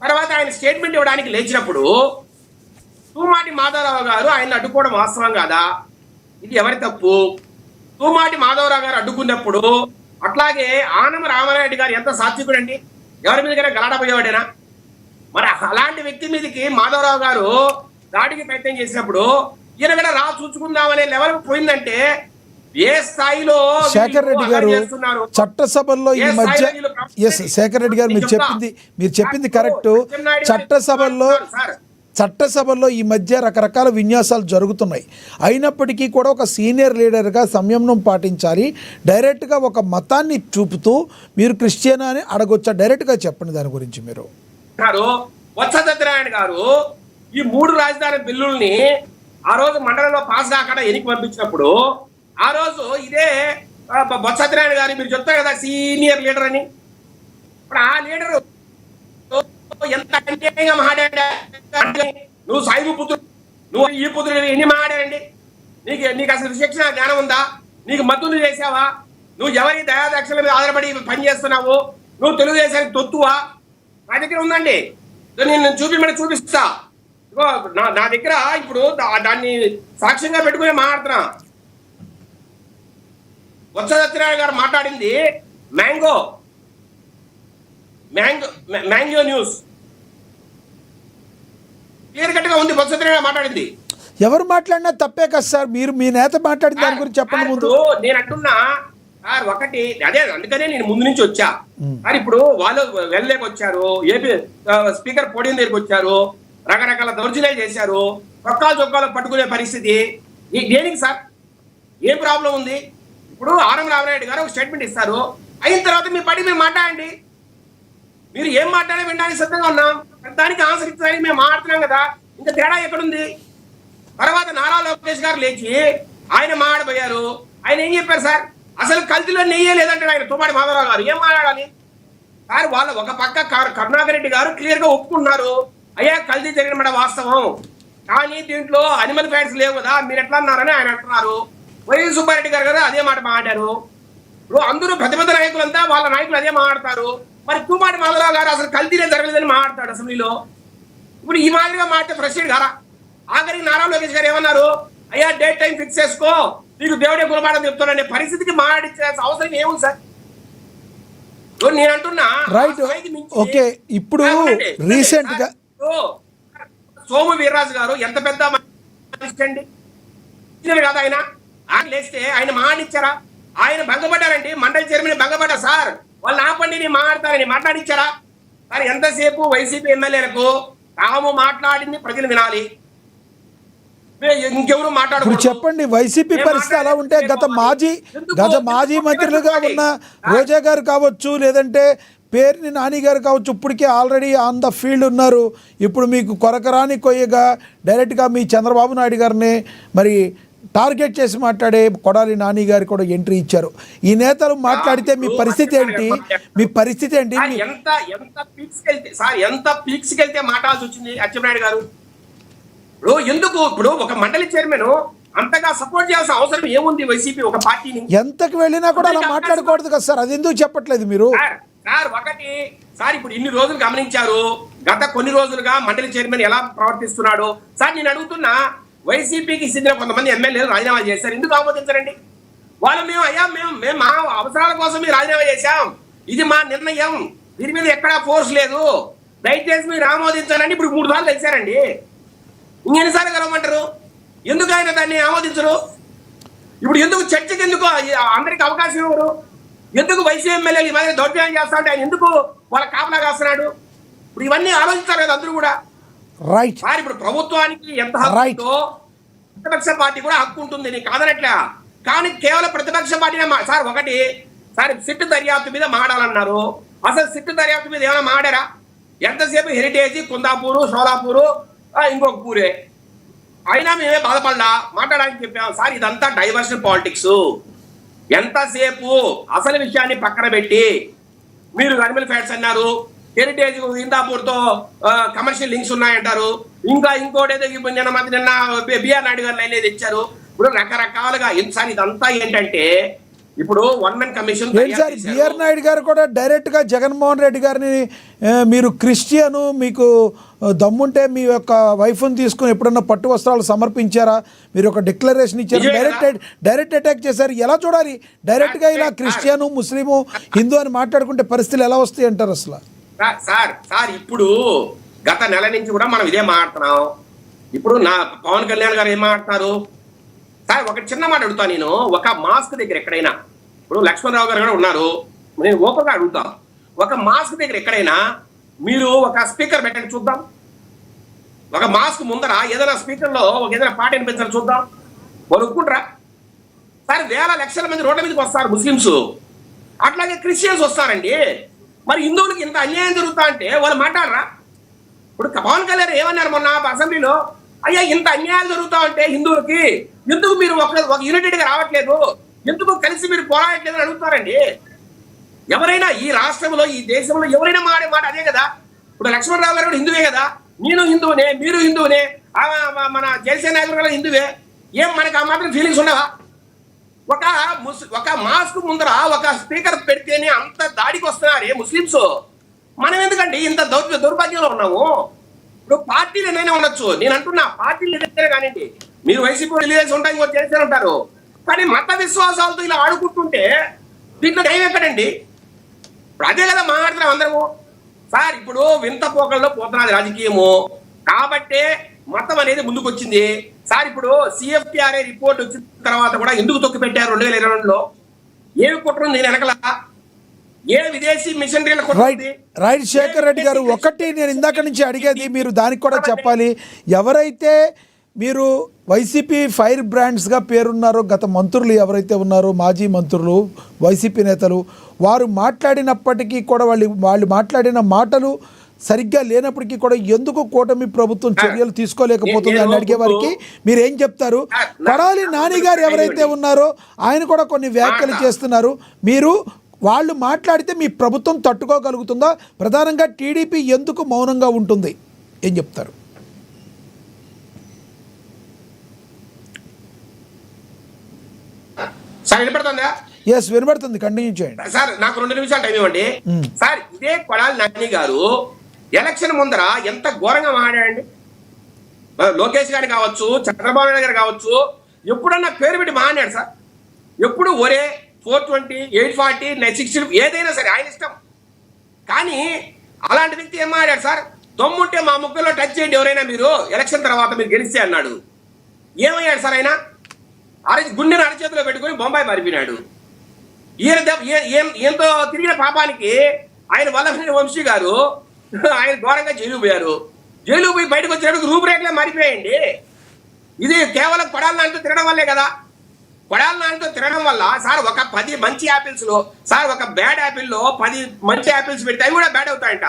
తర్వాత ఆయన స్టేట్మెంట్ ఇవ్వడానికి లేచినప్పుడు తూమాటి మాధవరావు గారు ఆయన అడ్డుకోవడం వాస్తవం కాదా? ఇది ఎవరి తప్పు? తూమాటి మాధవరావు గారు అడ్డుకున్నప్పుడు, అట్లాగే ఆనమ రామారెడ్డి గారు ఎంత సాత్వికుడండి, ఎవరి మీదకైనా గలాడపోయేవాడేనా? మరి అలాంటి వ్యక్తి మీదకి మాధవరావు గారు దాడికి ప్రయత్నం చేసినప్పుడు ఈయన కూడా రా చూసుకుందామనే లెవెల్ పోయిందంటే ఏ స్థాయిలో శేఖర్ రెడ్డి గారు చట్టసభల్లో ఈ మధ్య, ఎస్ శేఖర్ రెడ్డి గారు మీరు చెప్పింది కరెక్ట్. చట్టసభల్లో ఈ మధ్య రకరకాల విన్యాసాలు జరుగుతున్నాయి. అయినప్పటికీ కూడా ఒక సీనియర్ లీడర్గా సంయమనం పాటించాలి. డైరెక్ట్గా ఒక మతాన్ని చూపుతూ మీరు క్రిస్టియన్ అని అడగొచ్చా? డైరెక్ట్గా చెప్పండి దాని గురించి. మీరు బొత్స సత్యనారాయణ గారు ఈ 3 రాజధాని బిల్లుల్ని ఆ రోజు మండలంలో పాస్ కాకుండా ఎన్నిక పంపించినప్పుడు, ఆ రోజు ఇదే బొత్స సత్యనారాయణ గారు మీరు చెప్తారు కదా సీనియర్ లీడర్ అని, ఇప్పుడు ఆ లీడరు ఎంత అన్యాయంగా మాట్లాడా? నువ్వు సాయిబు పుత్రుడు, నువ్వు ఈ పుత్రుడు ఎన్ని మాట్లాడండి? నీకు అసలు శిక్షణ జ్ఞానం ఉందా? నీకు మద్దులు చేసావా? నువ్వు ఎవరి దయాదక్షల మీద ఆధారపడి పని చేస్తున్నావు? నువ్వు తెలుగుదేశానికి తొత్తువా? నా దగ్గర ఉందండి, నేను చూపిస్తా. నా దగ్గర ఇప్పుడు దాన్ని సాక్ష్యంగా పెట్టుకుని మాట్లాడుతున్నా. బొత్స సత్యనారాయణ గారు మాట్లాడింది మ్యాంగో న్యూస్ క్లియర్ కట్ గా ఉంది. బొత్స సత్యనారాయణ మాట్లాడింది. ఎవరు మాట్లాడినా తప్పే కదా సార్. మీరు మీ నేత మాట్లాడిన దాని గురించి చెప్పండి ముందు. నేను అంటున్నా సార్, ఒకటి అదే, అందుకనే నేను ముందు నుంచి వచ్చా సార్. ఇప్పుడు వాళ్ళు వెళ్ళలేక వచ్చారు, ఏపీ స్పీకర్ పోడియం దగ్గరికి వచ్చారు, రకరకాల దౌర్జన్యాలు చేశారు, చొక్కాలు పట్టుకునే పరిస్థితి. దేనికి సార్? ఏం ప్రాబ్లం ఉంది? ఇప్పుడు ఆనం రామరెడ్డి గారు ఒక స్టేట్మెంట్ ఇస్తారు, అయిన తర్వాత మీ పడి మేము మాట్లాడండి. మీరు ఏం మాట్లాడే వినడానికి సిద్ధంగా ఉన్నాం, దానికి ఆన్సర్ ఇచ్చడానికి మేము మాట్లాడుతున్నాం కదా, ఇంకా తేడా ఎక్కడుంది? తర్వాత నారా లోకేష్ గారు లేచి ఆయన మాట్లాడబోయారు. ఆయన ఏం చెప్పారు సార్? అసలు కల్తీలో నెయ్యే లేదంటాడు ఆయన, తూమాటి మాధవరావు గారు. ఏం మాట్లాడాలి సార్? వాళ్ళ ఒక పక్క కరుణాకర్ రెడ్డి గారు క్లియర్ గా ఒప్పుకున్నారు, అయ్యా కల్తీ జరిగిన మాట వాస్తవం, కానీ దీంట్లో అనిమల్ ఫ్యాట్స్ లేవు కదా, మీరు ఎట్లా అన్నారని ఆయన అంటున్నారు. వైఎస్ సుబ్బారెడ్డి గారు కదా అదే మాట మాట్లాడారు. ఇప్పుడు అందరూ పెద్ద నాయకులంతా వాళ్ళ నాయకులు అదే మాట్లాడతారు. మరి తూమాటి మాధవరావు గారు అసలు కల్తీనే జరగలేదని మాట్లాడతాడు అసెంబ్లీలో. ఇప్పుడు ఈ మాదిరిగా మాట్లాడితే ఫ్రస్ట్రేట్ గారా? ఆఖరికి నారా లోకేష్ గారు ఏమన్నారు? అయ్యా డేట్ టైం ఫిక్స్ చేసుకో, నీకు దేవుడే గుణపాఠం చెప్తాననే పరిస్థితికి మాట్లాడించే అవసరం ఏముంది సార్? నేను అంటున్నా రైట్. ఓకే, ఇప్పుడు రీసెంట్ గా సోము వీర్రాజు గారు ఎంత పెద్ద మనిషి అండి కదా, ఆయన లేస్తే ఆయన మాట్లాడిచ్చారా? ఆయన భంగపడ్డారండి, మండలి చైర్మన్ భంగపడ్డా సార్, వాళ్ళు ఆపండి నేను మాట్లాడతారని మాట్లాడిచ్చారా? కానీ ఎంతసేపు వైసీపీ ఎమ్మెల్యేలకు తాము మాట్లాడింది ప్రజలు వినాలి, ఇంకెవరు మాట్లాడు. చెప్పండి, వైసీపీ పరిస్థితి అలా ఉంటే గత మాజీ మంత్రులుగా ఉన్న రోజా గారు కావచ్చు, లేదంటే పేర్ని నాని గారు కావచ్చు, ఇప్పటికే ఆల్రెడీ ఆన్ ద ఫీల్డ్ ఉన్నారు. ఇప్పుడు మీకు కొరకరాని కొయ్యగా డైరెక్ట్గా మీ చంద్రబాబు నాయుడు గారిని మరి టార్గెట్ చేసి మాట్లాడే కొడాలి నాని గారు కూడా ఎంట్రీ ఇచ్చారు. ఈ నేతలు మాట్లాడితే మీ పరిస్థితి ఏంటి? ఎంత పీక్స్కి వెళ్తే మాట్లాడాల్సి వచ్చింది అచ్చెన్నాయుడు గారు? ఇప్పుడు ఒక మండలి చైర్మన్ అంతగా సపోర్ట్ చేయాల్సిన అవసరం ఏముంది వైసీపీ ఒక పార్టీని? ఎంతకు వెళ్ళినా కూడా అలా మాట్లాడకూడదు కదా సార్, అది ఎందుకు చెప్పట్లేదు మీరు? సార్ ఒకటి సార్, ఇప్పుడు ఇన్ని రోజులు గమనించారు, గత కొన్ని రోజులుగా మండలి చైర్మన్ ఎలా ప్రవర్తిస్తున్నాడు సార్. నేను అడుగుతున్నా, వైసీపీకి చెందిన కొంతమంది ఎమ్మెల్యేలు రాజీనామా చేశారు, ఎందుకు ఆమోదించరండి? వాళ్ళు మేము మా అవసరాల కోసం రాజీనామా చేశాం, ఇది మా నిర్ణయం, దీని మీద ఎక్కడా ఫోర్స్ లేదు, దయచేసి మీరు ఆమోదించాలని ఇప్పుడు 3 సార్లు తెలిసారండి. ఇంకెన్నిసార్లు కలవమంటారు? ఎందుకు ఆయన దాన్ని ఆమోదించరు? ఇప్పుడు ఎందుకు చర్చకి ఎందుకు అందరికి అవకాశం ఇవ్వరు? ఎందుకు వైసీపీ ఎమ్మెల్యేలు ఈ మాదిరి దౌర్జన్యం చేస్తా ఉంటే ఆయన ఎందుకు వాళ్ళ కాపలా కాస్తున్నాడు? ఇప్పుడు ఇవన్నీ ఆలోచించారు కదా అందరూ కూడా. రైట్ సార్, ఇప్పుడు ప్రభుత్వానికి ఎంత హక్కు, ప్రతిపక్ష పార్టీ కూడా హక్కు ఉంటుంది, నీకు కాదనట్లే. కానీ కేవలం ప్రతిపక్ష పార్టీనే సార్. ఒకటి సార్, సిట్టు దర్యాప్తు మీద మాట్లాడాలన్నారు, అసలు సిట్టు దర్యాప్తు మీద ఏమైనా మాడారా? ఎంతసేపు హెరిటేజ్, కుందాపూరు, షోలాపూరు, ఇంకొక పూరే, అయినా మేమే బాధపడ్డా మాట్లాడడానికి చెప్పాం సార్. ఇదంతా డైవర్షన్ పాలిటిక్స్, ఎంతసేపు అసలు విషయాన్ని పక్కన పెట్టి మీరు అనిమల్ ఫ్యాట్స్ అన్నారు, హెరిటేజ్ ఇందాపూర్తో కమర్షియల్ లింక్స్ ఉన్నాయంటారు, ఇంకా ఇంకోటి ఏదో నిన్న బిఆర్ నాయుడు గారు లైన్ తెచ్చారు. ఇప్పుడు రకరకాలుగా సార్ ఇదంతా ఏంటంటే ఇప్పుడు 1 Man commission sir BR Naidu garu కూడా డైరెక్ట్గా జగన్మోహన్ రెడ్డి గారిని మీరు క్రిస్టియను, మీకు దమ్ముంటే మీ యొక్క వైఫ్ని తీసుకుని ఎప్పుడన్నా పట్టు వస్త్రాలు సమర్పించారా, మీరు ఒక డిక్లరేషన్ ఇచ్చారు, డైరెక్ట్ అటాక్ చేశారు. ఎలా చూడాలి? డైరెక్ట్గా ఇలా క్రిస్టియను, ముస్లిము, హిందూ అని మాట్లాడుకుంటే పరిస్థితులు ఎలా వస్తాయి అంటారు అసలు? సార్ ఇప్పుడు గత నెల నుంచి కూడా మనం ఇదే మాట్లాడుతున్నాం. ఇప్పుడు నా పవన్ కళ్యాణ్ గారు ఏం మాట్లాడుతున్నారు సార్? ఒక చిన్న మాట అడుగుతా నేను, ఒక మాస్క్ దగ్గర ఎక్కడైనా, ఇప్పుడు లక్ష్మణరావు గారు కూడా ఉన్నారు, నేను ఓపెన్గా అడుగుతా, ఒక మాస్క్ దగ్గర ఎక్కడైనా మీరు ఒక స్పీకర్ పెట్టండి చూద్దాం. ఒక మాస్క్ ముందర ఏదైనా స్పీకర్లో ఏదైనా పాట వినిపించాలి చూద్దాం. వాళ్ళు ఒప్పుకుంటారా సార్? వేల లక్షల మంది రోడ్ల మీదకి వస్తారు ముస్లిమ్స్, అట్లాగే క్రిస్టియన్స్ వస్తారండి. మరి హిందువులకి ఇంత అన్యాయం జరుగుతా అంటే వాళ్ళు మాట్లాడరా? ఇప్పుడు పవన్ కళ్యాణ్ ఏమన్నారు మొన్న అసెంబ్లీలో, అయ్యా ఇంత అన్యాయం జరుగుతా ఉంటే హిందువులకి ఎందుకు మీరు ఒక యూనిటెడ్గా రావట్లేదు, ఎందుకు కలిసి మీరు పోరాడట్లేదు అని అడుగుతారండి. ఎవరైనా ఈ రాష్ట్రంలో ఈ దేశంలో ఎవరైనా మాడే మాట అదే కదా. ఇప్పుడు లక్ష్మణరావు గారు కూడా హిందువే కదా, నేను హిందువునే, మీరు హిందువునే, మన జనసేన నాయకులు కూడా హిందువే, ఏం మనకు ఆ మాత్రం ఫీలింగ్స్ ఉండవా? ఒక మాస్క్ ముందర ఒక స్పీకర్ పెడితేనే అంత దాడికి వస్తున్నారే ముస్లింస్. మనం ఎందుకండి ఇంత దౌర్భాగ్యంలో ఉన్నాము? ఇప్పుడు పార్టీలు ఏదైనా ఉండొచ్చు, నేను అంటున్నా పార్టీలు ఏదైతే కానివ్వండి, మీరు వైసీపీ రిలీజెస్ ఉంటాయి, ఇంకో చేసే ఉంటారు, కానీ మత విశ్వాసాలతో ఇలా ఆడుకుంటుంటే దీంట్లో టైం ఎక్కడండి? ఇప్పుడు అదే కదా మాట్లాడుతున్నాం అందరము సార్. ఇప్పుడు వింత పోకల్లో పోతున్నది రాజకీయము కాబట్టే మతం అనేది ముందుకు వచ్చింది సార్. ఇప్పుడు సిఎఫ్టిఆర్ఐ రిపోర్ట్ వచ్చిన తర్వాత కూడా ఎందుకు తొక్కి పెట్టారు 2022లో? ఏమి కుట్ర దీని వెనకల? ఏ విదేశీ మిషనరీల రైట్ శేఖర్ రెడ్డి గారు, ఒకటి నేను ఇందాక నుంచి అడిగేది మీరు దానికి కూడా చెప్పాలి. ఎవరైతే మీరు వైసీపీ ఫైర్ బ్రాండ్స్గా పేరున్నారో గత మంత్రులు ఎవరైతే ఉన్నారో, మాజీ మంత్రులు, వైసీపీ నేతలు, వారు మాట్లాడినప్పటికీ కూడా వాళ్ళు మాట్లాడిన మాటలు సరిగ్గా లేనప్పటికీ కూడా ఎందుకు కూటమి ప్రభుత్వం చర్యలు తీసుకోలేకపోతుంది అని అడిగే వారికి మీరు ఏం చెప్తారు? కొడాలి నాని గారు ఎవరైతే ఉన్నారో ఆయన కూడా కొన్ని వ్యాఖ్యలు చేస్తున్నారు. మీరు వాళ్ళు మాట్లాడితే మీ ప్రభుత్వం తట్టుకోగలుగుతుందా? ప్రధానంగా టీడీపీ ఎందుకు మౌనంగా ఉంటుంది? ఏం చెప్తారు? సార్ వినపడుతుందా? ఎస్ వినపడుతుంది, కంటిన్యూ చేయండి సార్. నాకు 2 నిమిషాలు టైం ఇవ్వండి సార్. ఇదే కొడాలి నాని గారు ఎలక్షన్ ముందర ఎంత ఘోరంగా మాట్లాడండి. లోకేష్ గారిని కావచ్చు, చంద్రబాబు నాయుడు గారు కావచ్చు, ఎప్పుడన్నా పేరు పెట్టి మాట్లాడాడు సార్. ఎప్పుడు ఒరే 420, 840, 960 ఏదైనా సరే ఆయన ఇష్టం. కానీ అలాంటి వ్యక్తి ఏం మాట్లాడాడు సార్? దమ్ముంటే మా ముగ్గులో టచ్ చేయండి ఎవరైనా, మీరు ఎలక్షన్ తర్వాత మీరు గెలిస్తే అన్నాడు. ఏమయ్యాడు సార్ ఆయన? గుండెను అరచేతిలో పెట్టుకుని బొంబాయి పారిపోయినాడు. ఏంతో తిరిగిన పాపానికి ఆయన వల్లభనేని వంశీ గారు ఆయన ఘోరంగా జైలు పోయారు. జైలు పోయి బయటకు వచ్చినప్పుడు రూపురేఖలే మారిపోయాయండి. ఇది కేవలం కొడాలి నానితో తిరగడం వల్లే కదా. కొడాలి నానితో తిరగడం వల్ల సార్ ఒక 10 మంచి యాపిల్స్ లో సార్ ఒక బ్యాడ్ యాపిల్లో 10 మంచి యాపిల్స్ పెడితే అవి కూడా బ్యాడ్ అవుతాయంట.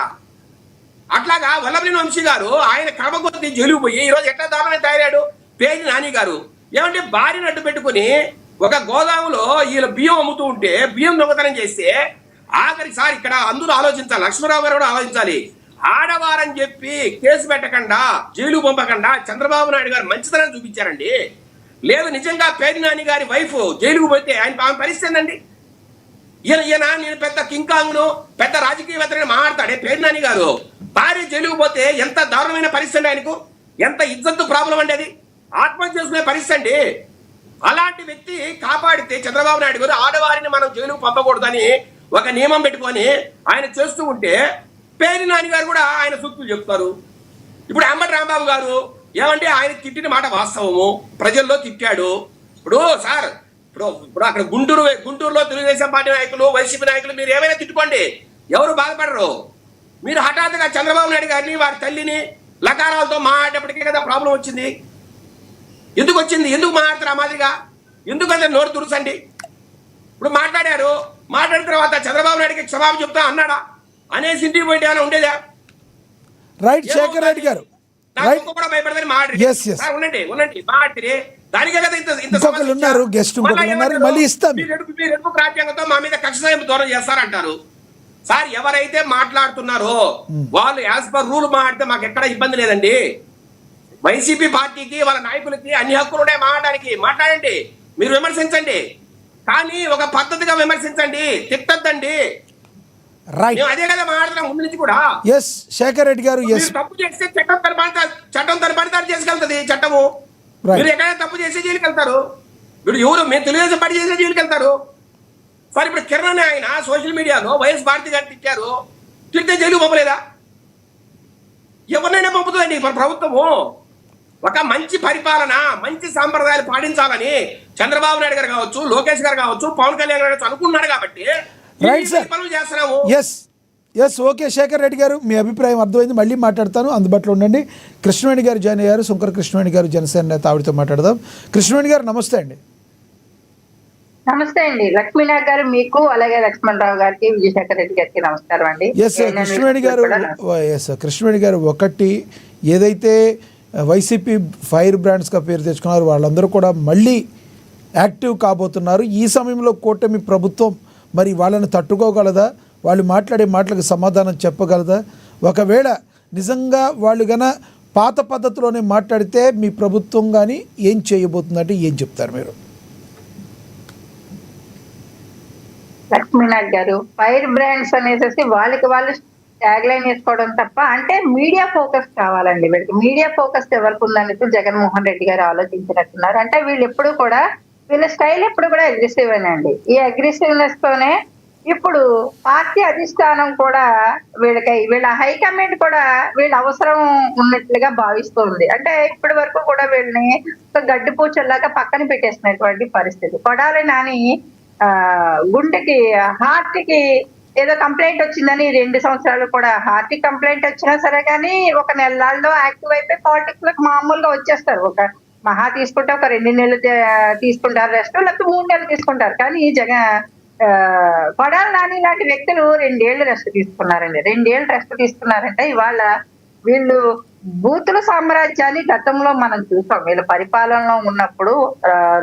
అట్లాగా వల్లభనేని వంశీ గారు ఆయన కడప కొద్ది జైలు పోయి ఈరోజు ఎట్లా దారుణంగా తయారాడు? పేర్ని నాని గారు ఏమంటే భార్యను అడ్డు పెట్టుకుని ఒక గోదాములో వీళ్ళ బియ్యం అమ్ముతూ ఉంటే బియ్యం దొంగతనం చేస్తే ఆఖరికి సార్ ఇక్కడ అందరూ ఆలోచించాలి, లక్ష్మణరావు గారు కూడా ఆలోచించాలి. ఆడవారని చెప్పి కేసు పెట్టకుండా జైలు పంపకుండా చంద్రబాబు నాయుడు గారు మంచితనాన్ని చూపించారండి. లేదు నిజంగా పేర్ని నాని గారి వైఫ్ జైలుకు పోతే ఆమె పరిస్థితి ఏందండి? ఈయన నేను పెద్ద కింకాంగ్ను పెద్ద రాజకీయవేత్తని మాట్లాడతాడే పేర్ని నాని గారు. భార్య జైలుకు పోతే ఎంత దారుణమైన పరిస్థితి ఆయనకు, ఎంత ఇజ్జత్తు ప్రాబ్లం అండి. అది ఆత్మహత్య చేసుకునే పరిస్థితి అండి. అలాంటి వ్యక్తి కాపాడితే చంద్రబాబు నాయుడు గారు ఆడవారిని మనం జైలుకు పంపకూడదని ఒక నియమం పెట్టుకొని ఆయన చేస్తూ ఉంటే పేర్ని నాని గారు కూడా ఆయన సూక్తులు చెప్తారు. ఇప్పుడు అంబటి రాంబాబు గారు ఏమంటే ఆయన తిట్టిన మాట వాస్తవము, ప్రజల్లో తిట్టాడు. ఇప్పుడు సార్ ఇప్పుడు అక్కడ గుంటూరులో తెలుగుదేశం పార్టీ నాయకులు, వైసీపీ నాయకులు మీరు ఏమైనా తిట్టుకోండి, ఎవరు బాధపడరు. మీరు హఠాత్తుగా చంద్రబాబు నాయుడు గారిని వారి తల్లిని లకారాలతో మాట్లాడేటప్పటికే కదా ప్రాబ్లం వచ్చింది. ఎందుకు వచ్చింది? ఎందుకు మాట్లాడతారు ఆ మాదిరిగా? ఎందుకంటే నోరు తురుసండి. ఇప్పుడు మాట్లాడిన తర్వాత చంద్రబాబు నాయుడికి క్షమాపణ చెప్తా అన్నాడా అనేసి ఇంటికి పోయి ఏమైనా ఉండేదా? రైట్ శేఖర్ రెడ్డి గారు, కూడా భయపడదని మాట్లాడి ఉండండి మాట్లాడితే దానికే కదా ఇంత ఇంకొకరు ఉన్నారు, గెస్ట్ ఇంకొకరు ఉన్నారు, మళ్ళీ ఇస్తాం. మీ రెడ్ బుక్ రాజ్యాంగంతో మా మీద కక్ష సాయం దూరం చేస్తారంటారు. సార్ ఎవరైతే మాట్లాడుతున్నారో వాళ్ళు యాజ్ పర్ రూల్ మాట్లాడితే మాకు ఎక్కడ ఇబ్బంది లేదండి. వైసీపీ పార్టీకి వాళ్ళ నాయకులకి అన్ని హక్కులు ఉన్నాయి మాట్లాడండి, మీరు విమర్శించండి, కానీ ఒక పద్ధతిగా విమర్శించండి, తిట్టద్దండి. అదే కదా మాట్లాడతాం ముందు నుంచి కూడా. ఎస్ శేఖర్ రెడ్డి గారు, తప్పు చేస్తే చట్టం తన పని తాను చేసుకెళ్తుంది చట్టము. మీరు ఎక్కడైనా తప్పు చేసే జైలుకి వెళ్తారు. మీరు ఎవరు మేము తెలుగుదేశం పార్టీ చేసే జైలుకి వెళ్తారు. సార్ ఇప్పుడు కిరణ్ ఆయన సోషల్ మీడియాలో వైఎస్ భారతి గారు తిట్టారు, తిట్టే జైలు పంపలేదా? ఎవరినైనా పంపుతుందండి ప్రభుత్వము. ఒక మంచి పరిపాలన, మంచి సాంప్రదాయాలు పాటించాలని చంద్రబాబు నాయుడు గారు కావచ్చు, లోకేష్ గారు కావచ్చు, పవన్ కళ్యాణ్ గారు అనుకున్నారు కాబట్టి పనులు చేస్తున్నాము. ఎస్ ఓకే శేఖర్ రెడ్డి గారు, మీ అభిప్రాయం అర్థమైంది. మళ్ళీ మాట్లాడతాను, అందుబాటులో ఉండండి. కృష్ణవేణి గారు జాయిన్ అయ్యారు, శంకర కృష్ణవేణి గారు, జనసేన నేత, ఆవిడతో మాట్లాడదాం. కృష్ణవేణి గారు నమస్తే అండి. నమస్తే అండి లక్ష్మీనాథ్ గారు, మీకు అలాగే లక్ష్మణరావు గారికి, విజయశేఖర్ రెడ్డి గారికి నమస్కారం అండి. కృష్ణవేణి గారు ఒకటి ఏదైతే వైసీపీ ఫైర్ బ్రాండ్స్గా పేరు తెచ్చుకున్నారు వాళ్ళందరూ కూడా మళ్ళీ యాక్టివ్ కాబోతున్నారు. ఈ సమయంలో కూటమి ప్రభుత్వం మరి వాళ్ళని తట్టుకోగలదా? వాళ్ళు మాట్లాడే మాటలకు సమాధానం చెప్పగలదా? ఒకవేళ నిజంగా వాళ్ళు గన పాత పద్ధతిలోనే మాట్లాడితే మీ ప్రభుత్వం కానీ ఏం చేయబోతుందంటే ఏం చెప్తారు మీరు? లక్ష్మీనాథ్ గారు, ఫైర్ బ్రాండ్స్ అనేసి వాళ్ళకి వాళ్ళు ట్యాగ్ లైన్ వేసుకోవడం తప్ప, అంటే మీడియా ఫోకస్ కావాలండి వీళ్ళకి. మీడియా ఫోకస్ ఎవరికి ఉందనేసి జగన్మోహన్ రెడ్డి గారు ఆలోచించినట్టున్నారు. అంటే వీళ్ళు ఎప్పుడు కూడా, వీళ్ళ స్టైల్ ఎప్పుడు కూడా అగ్రెసివ్ అండి. ఈ అగ్రెసివ్నెస్ తోనే ఇప్పుడు పార్టీ అధిష్టానం కూడా వీళ్ళ హైకమాండ్ కూడా వీళ్ళ అవసరం ఉన్నట్లుగా భావిస్తుంది. అంటే ఇప్పటి వరకు కూడా వీళ్ళని ఒక గడ్డి పూచల్లాగా పక్కన పెట్టేసినటువంటి పరిస్థితి. కొడాలి నాని గుండెకి, హార్ట్ కి ఏదో కంప్లైంట్ వచ్చిందని 2 సంవత్సరాలు కూడా హార్ట్ కంప్లైంట్ వచ్చినా సరే కానీ ఒక నెలల్లో యాక్టివ్ అయిపోయి పాలిటిక్స్ లోకి మామూలుగా వచ్చేస్తారు. ఒక మహా తీసుకుంటే ఒక 2 నెలలు తీసుకుంటారు రెస్ట్, లేకపోతే 3 నెలలు తీసుకుంటారు. కానీ కొడాలి నాని లాంటి వ్యక్తులు 2 ఏళ్ళు రెస్ట్ తీసుకున్నారండి. 2 ఏళ్ళు రెస్ట్ తీసుకున్నారంటే ఇవాళ వీళ్ళు బూతుల సామ్రాజ్యాన్ని గతంలో మనం చూసాం. వీళ్ళ పరిపాలనలో ఉన్నప్పుడు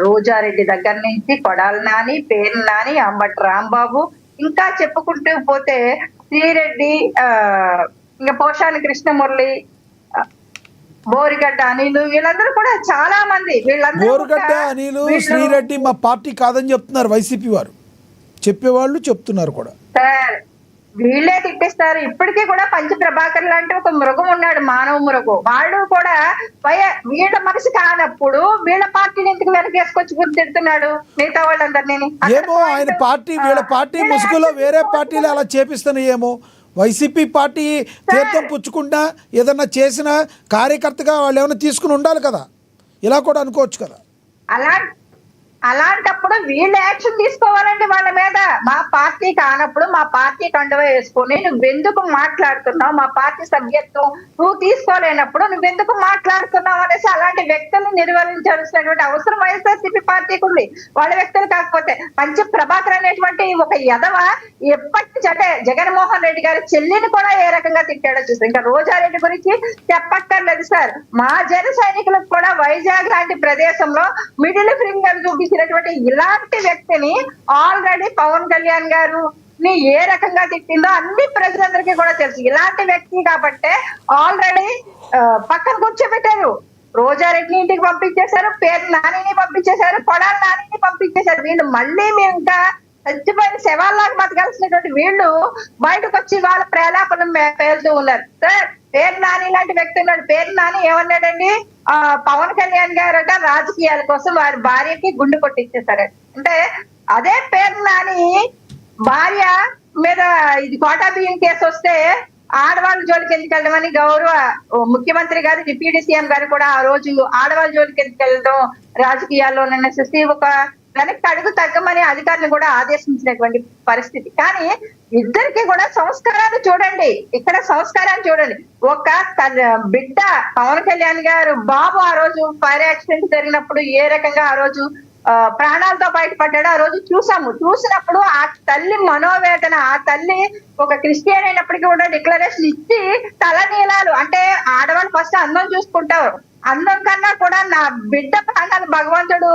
రోజారెడ్డి దగ్గర నుంచి కొడాలి నాని, పేరు నాని, అంబటి రాంబాబు, ఇంకా చెప్పుకుంటూ పోతే శ్రీరెడ్డి, ఇంకా పోషాని కృష్ణమురళి, బోరిగడ్డ అనిలు, వీళ్ళందరూ కూడా చాలా మంది. బోరిగడ్డ అనిలు, శ్రీరెడ్డి మా పార్టీ కాదని చెప్తున్నారు వైసీపీ వారు, చెప్పేవాళ్ళు చెప్తున్నారు కూడా. సార్ వీళ్ళే తిట్టిస్తారు. ఇప్పటికీ కూడా పంచ ప్రభాకర్ లాంటి ఒక మృగం ఉన్నాడు, మానవ మృగం. వాళ్ళు కూడా వీళ్ళ మనసు కానప్పుడు వీళ్ళ పార్టీని ఎందుకు వెనకేసుకొచ్చి గుర్తిడుతున్నాడు మిగతా వాళ్ళందరినీ? ఏమో ఆయన పార్టీ, వీళ్ళ పార్టీ ముసుగులో వేరే పార్టీలు అలా చేపిస్తున్నాయి ఏమో. వైసీపీ పార్టీ తీర్థం పుచ్చుకుంటా ఏదన్నా చేసిన కార్యకర్తగా వాళ్ళు ఏమైనా తీసుకుని ఉండాలి కదా, ఇలా కూడా అనుకోవచ్చు కదా. అలాంటప్పుడు వీళ్ళు యాక్షన్ తీసుకోవాలండి వాళ్ళ మీద. మా పార్టీ కానప్పుడు మా పార్టీ కండువా వేసుకొని నువ్వెందుకు మాట్లాడుతున్నావు, మా పార్టీ సభ్యత్వం నువ్వు తీసుకోలేనప్పుడు నువ్వెందుకు మాట్లాడుతున్నావు అనేసి అలాంటి వ్యక్తులను నిర్వహించాల్సినటువంటి అవసరం వైఎస్ఆర్సీపీ పార్టీకి ఉంది. వాళ్ళ వ్యక్తులు కాకపోతే పంచ ప్రభాకర్ అనేటువంటి ఒక యదవ ఎప్పటి జగన్మోహన్ రెడ్డి గారి చెల్లిని కూడా ఏ రకంగా తిట్టాడో చూసారు. ఇంకా రోజారెడ్డి గురించి చెప్పక్కర్లేదు సార్. మా జన సైనికులకు కూడా వైజాగ్ లాంటి ప్రదేశంలో మిడిల్ ఫింగర్ చూపించినటువంటి ఇలాంటి వ్యక్తిని ఆల్రెడీ పవన్ కళ్యాణ్ గారు ఏ రకంగా తిట్టిందో అన్ని ప్రజలందరికీ కూడా తెలుసు. ఇలాంటి వ్యక్తి కాబట్టే ఆల్రెడీ పక్కన కూర్చోబెట్టారు. రోజారెడ్డిని ఇంటికి పంపించేశారు, పేరు నానిని పంపించేశారు, కొడాలి నానిని పంపించేశారు. వీళ్ళు మళ్ళీ మేము ఇంకా చచ్చిపోయిన శవాల్లాగా బతకాల్సినటువంటి వీళ్ళు బయటకు వచ్చి వాళ్ళ ప్రేలాపనం పేలుతూ ఉన్నారు. సార్ పేరు నాని లాంటి వ్యక్తి ఉన్నాడు. పేరు నాని ఏమన్నాడండి, పవన్ కళ్యాణ్ గారట రాజకీయాల కోసం వారి భార్యకి గుండు కొట్టించేశారు. అంటే అదే పేరు నాని భార్య మీద ఇది కోటా బియ్యం కేసు వస్తే ఆడవాళ్ళ జోలికి ఎందుకు వెళ్ళమని గౌరవ ముఖ్యమంత్రి గారు, డిప్యూటీ సీఎం గారు కూడా ఆ రోజు ఆడవాళ్ళ జోలికి ఎందుకు వెళ్ళడం రాజకీయాల్లోననేసి ఒక వెనక్కి అడుగు తగ్గమని అధికారులు కూడా ఆదేశించినటువంటి పరిస్థితి. కానీ ఇద్దరికి కూడా సంస్కారాలు చూడండి, ఇక్కడ సంస్కారాలు చూడండి. ఒక బిడ్డ పవన్ కళ్యాణ్ గారు బాబు ఆ రోజు ఫైర్ యాక్సిడెంట్ జరిగినప్పుడు ఏ రకంగా ఆ రోజు ప్రాణాలతో బయటపడ్డాడు ఆ రోజు చూసాము. చూసినప్పుడు ఆ తల్లి మనోవేదన, ఆ తల్లి ఒక క్రిస్టియన్ అయినప్పటికీ కూడా డిక్లరేషన్ ఇచ్చి తలనీలాలు, అంటే ఆడవాళ్ళు ఫస్ట్ అందం చూసుకుంటారు, అందం కన్నా కూడా నా బిడ్డ ప్రాణాలు భగవంతుడు